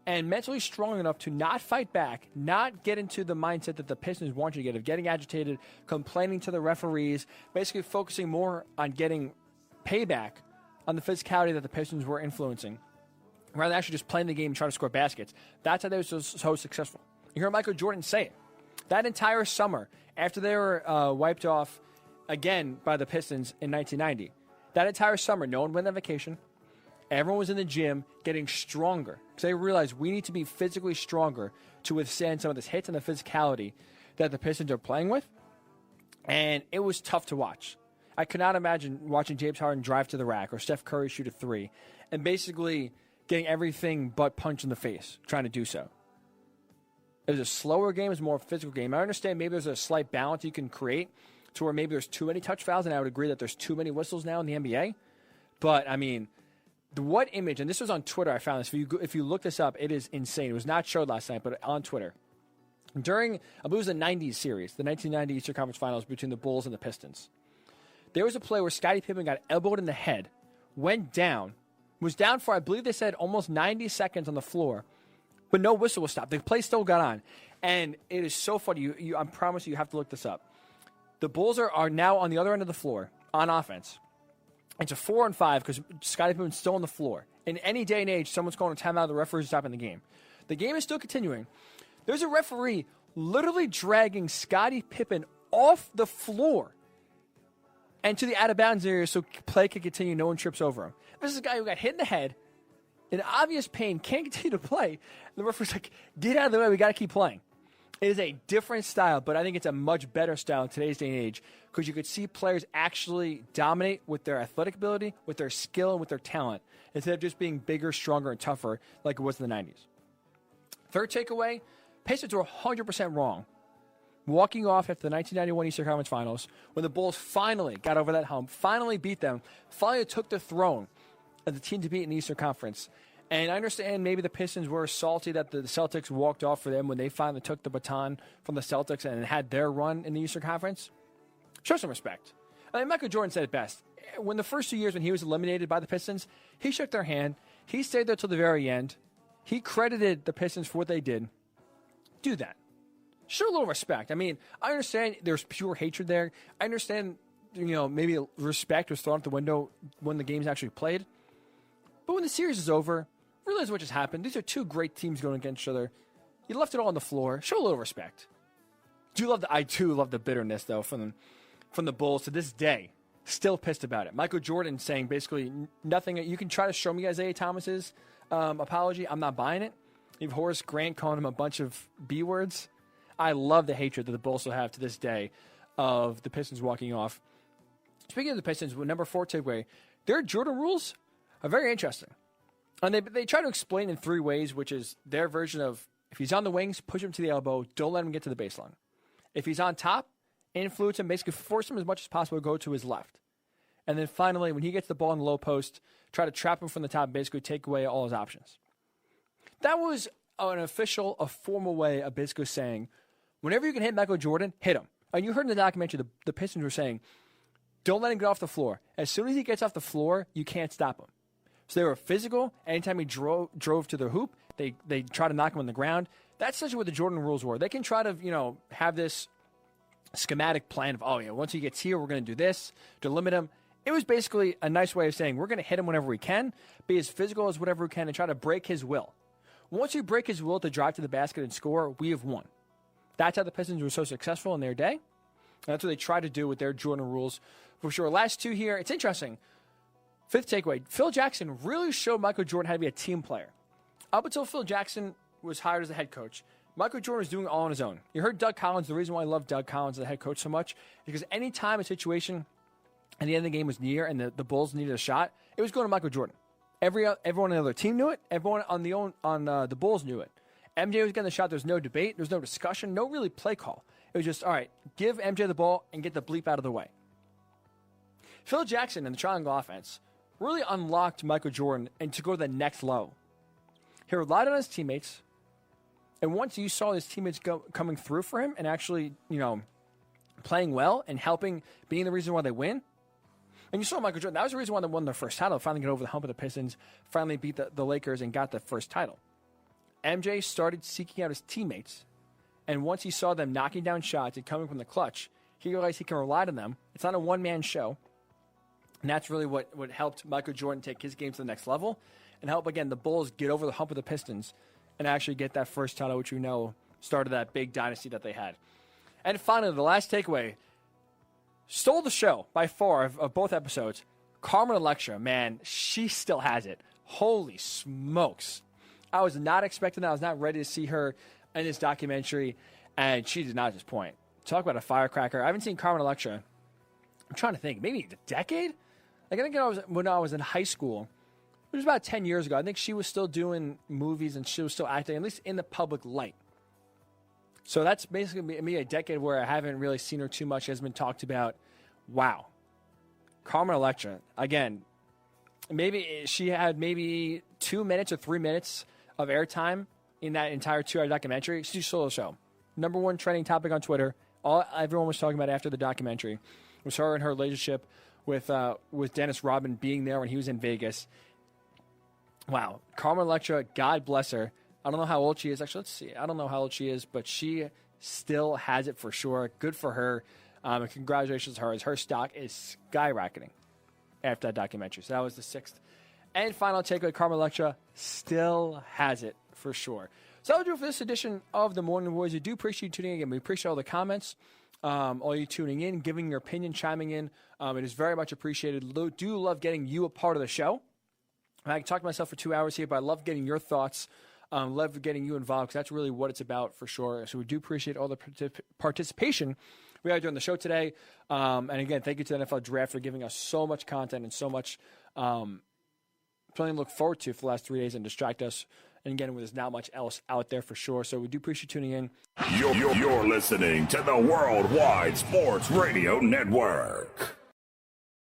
and mentally strong enough to not fight back, not get into the mindset that the Pistons want you to get, of getting agitated, complaining to the referees, basically focusing more on getting payback on the physicality that the Pistons were influencing, rather than actually just playing the game and trying to score baskets. That's how they were so successful. You hear Michael Jordan say it. That entire summer, after they were wiped off again by the Pistons in 1990, that entire summer, no one went on vacation. Everyone was in the gym getting stronger because they realized we need to be physically stronger to withstand some of this hits and the physicality that the Pistons are playing with. And it was tough to watch. I could not imagine watching James Harden drive to the rack or Steph Curry shoot a 3 and basically getting everything but punched in the face trying to do so. It was a slower game. It was a more physical game. I understand maybe there's a slight balance you can create to where maybe there's too many touch fouls, and I would agree that there's too many whistles now in the NBA. But, I mean, what image, and this was on Twitter, I found this. If you look this up, it is insane. It was not showed last night, but on Twitter. During, I believe it was the 90s series, the 1990 Eastern Conference Finals between the Bulls and the Pistons. There was a play where Scottie Pippen got elbowed in the head, went down, was down for, I believe they said, almost 90 seconds on the floor, but no whistle was stopped. The play still got on. And it is so funny. I promise you have to look this up. The Bulls are now on the other end of the floor on offense. It's a 4-on-5 because Scottie Pippen's still on the floor. In any day and age, someone's calling a timeout, the referee's stopping the game. The game is still continuing. There's a referee literally dragging Scottie Pippen off the floor and to the out-of-bounds area so play can continue, no one trips over him. This is a guy who got hit in the head, in obvious pain, can't continue to play. And the referee's like, get out of the way, we got to keep playing. It is a different style, but I think it's a much better style in today's day and age because you could see players actually dominate with their athletic ability, with their skill, and with their talent, instead of just being bigger, stronger, and tougher like it was in the 90s. Third takeaway, Pacers were 100% wrong. Walking off after the 1991 Eastern Conference Finals, when the Bulls finally got over that hump, finally beat them, finally took the throne of the team to beat in the Eastern Conference. And I understand maybe the Pistons were salty that the Celtics walked off for them when they finally took the baton from the Celtics and had their run in the Eastern Conference. Show some respect. I mean, Michael Jordan said it best. When the first 2 years when he was eliminated by the Pistons, he shook their hand. He stayed there till the very end. He credited the Pistons for what they did. Do that. Show a little respect. I mean, I understand there's pure hatred there. I understand, maybe respect was thrown out the window when the game's actually played. But when the series is over, realize what just happened. These are two great teams going against each other. You left it all on the floor. Show a little respect. I too love the bitterness, though, from the Bulls to this day. Still pissed about it. Michael Jordan saying basically nothing. You can try to show me Isaiah Thomas's apology. I'm not buying it. You have Horace Grant calling him a bunch of B words. I love the hatred that the Bulls will have to this day of the Pistons walking off. speaking of the Pistons, with number 4 takeaway, their Jordan rules are very interesting. And they try to explain in 3 ways, which is their version of if he's on the wings, push him to the elbow, don't let him get to the baseline. If he's on top, influence him, basically force him as much as possible to go to his left. And then finally, when he gets the ball in the low post, try to trap him from the top and basically take away all his options. That was a formal way of basically saying, whenever you can hit Michael Jordan, hit him. And you heard in the documentary, the Pistons were saying, don't let him get off the floor. As soon as he gets off the floor, you can't stop him. So they were physical. Anytime he drove to the hoop, they try to knock him on the ground. That's essentially what the Jordan rules were. They can try to, have this schematic plan of, once he gets here, we're going to do this to limit him. It was basically a nice way of saying we're going to hit him whenever we can, be as physical as whatever we can, and try to break his will. Once you break his will to drive to the basket and score, we have won. That's how the Pistons were so successful in their day. And that's what they try to do with their Jordan rules. For sure, last 2 here, it's interesting. 5th takeaway, Phil Jackson really showed Michael Jordan how to be a team player. Up until Phil Jackson was hired as a head coach, Michael Jordan was doing it all on his own. You heard Doug Collins. The reason why I love Doug Collins as a head coach so much is because any time a situation at the end of the game was near and the Bulls needed a shot, it was going to Michael Jordan. Everyone on the other team knew it. Everyone on the Bulls knew it. MJ was getting the shot. There's no debate. There's no discussion. No really play call. It was just, all right, give MJ the ball and get the bleep out of the way. Phil Jackson and the triangle offense really unlocked Michael Jordan and to go to the next level. He relied on his teammates, and once you saw his teammates coming through for him and actually, playing well and helping, being the reason why they win, and you saw Michael Jordan, that was the reason why they won their first title, finally get over the hump of the Pistons, finally beat the Lakers and got the first title. MJ started seeking out his teammates, and once he saw them knocking down shots and coming from the clutch, he realized he can rely on them. It's not a one-man show. And that's really what helped Michael Jordan take his game to the next level and help, again, the Bulls get over the hump of the Pistons and actually get that first title, which we know started that big dynasty that they had. And finally, the last takeaway, stole the show by far of both episodes. Carmen Electra, man, she still has it. Holy smokes. I was not expecting that. I was not ready to see her in this documentary, and she did not disappoint. Talk about a firecracker. I haven't seen Carmen Electra, I'm trying to think, maybe a decade? Like, I think when I was in high school, it was about 10 years ago. I think she was still doing movies and she was still acting, at least in the public light. So that's basically me a decade where I haven't really seen her too much. It has been talked about. Wow. Carmen Electra, again, maybe she had maybe 2 minutes or 3 minutes of airtime in that entire 2-hour documentary. She stole the show. Number 1 trending topic on Twitter. All everyone was talking about after the documentary was her and her relationship with Dennis Rodman being there when he was in Vegas. Wow. Carmen Electra, God bless her. I don't know how old she is. Actually, let's see. I don't know how old she is, but she still has it for sure. Good for her. And congratulations to her, as her stock is skyrocketing after that documentary. So that was the 6th and final takeaway. Carmen Electra still has it for sure. So that will do it for this edition of the Morning Boys. We do appreciate you tuning in again. We appreciate all the comments, all you tuning in, giving your opinion, chiming in. It is very much appreciated. Do love getting you a part of the show. I can talk to myself for 2 hours here, but I love getting your thoughts. Love getting you involved because that's really what it's about for sure. So we do appreciate all the participation we had during the show today. And again, thank you to the NFL Draft for giving us so much content and so much something to look forward to for the last 3 days and distract us. And again, there's not much else out there for sure. So we do appreciate tuning in. You're listening to the Worldwide Sports Radio Network.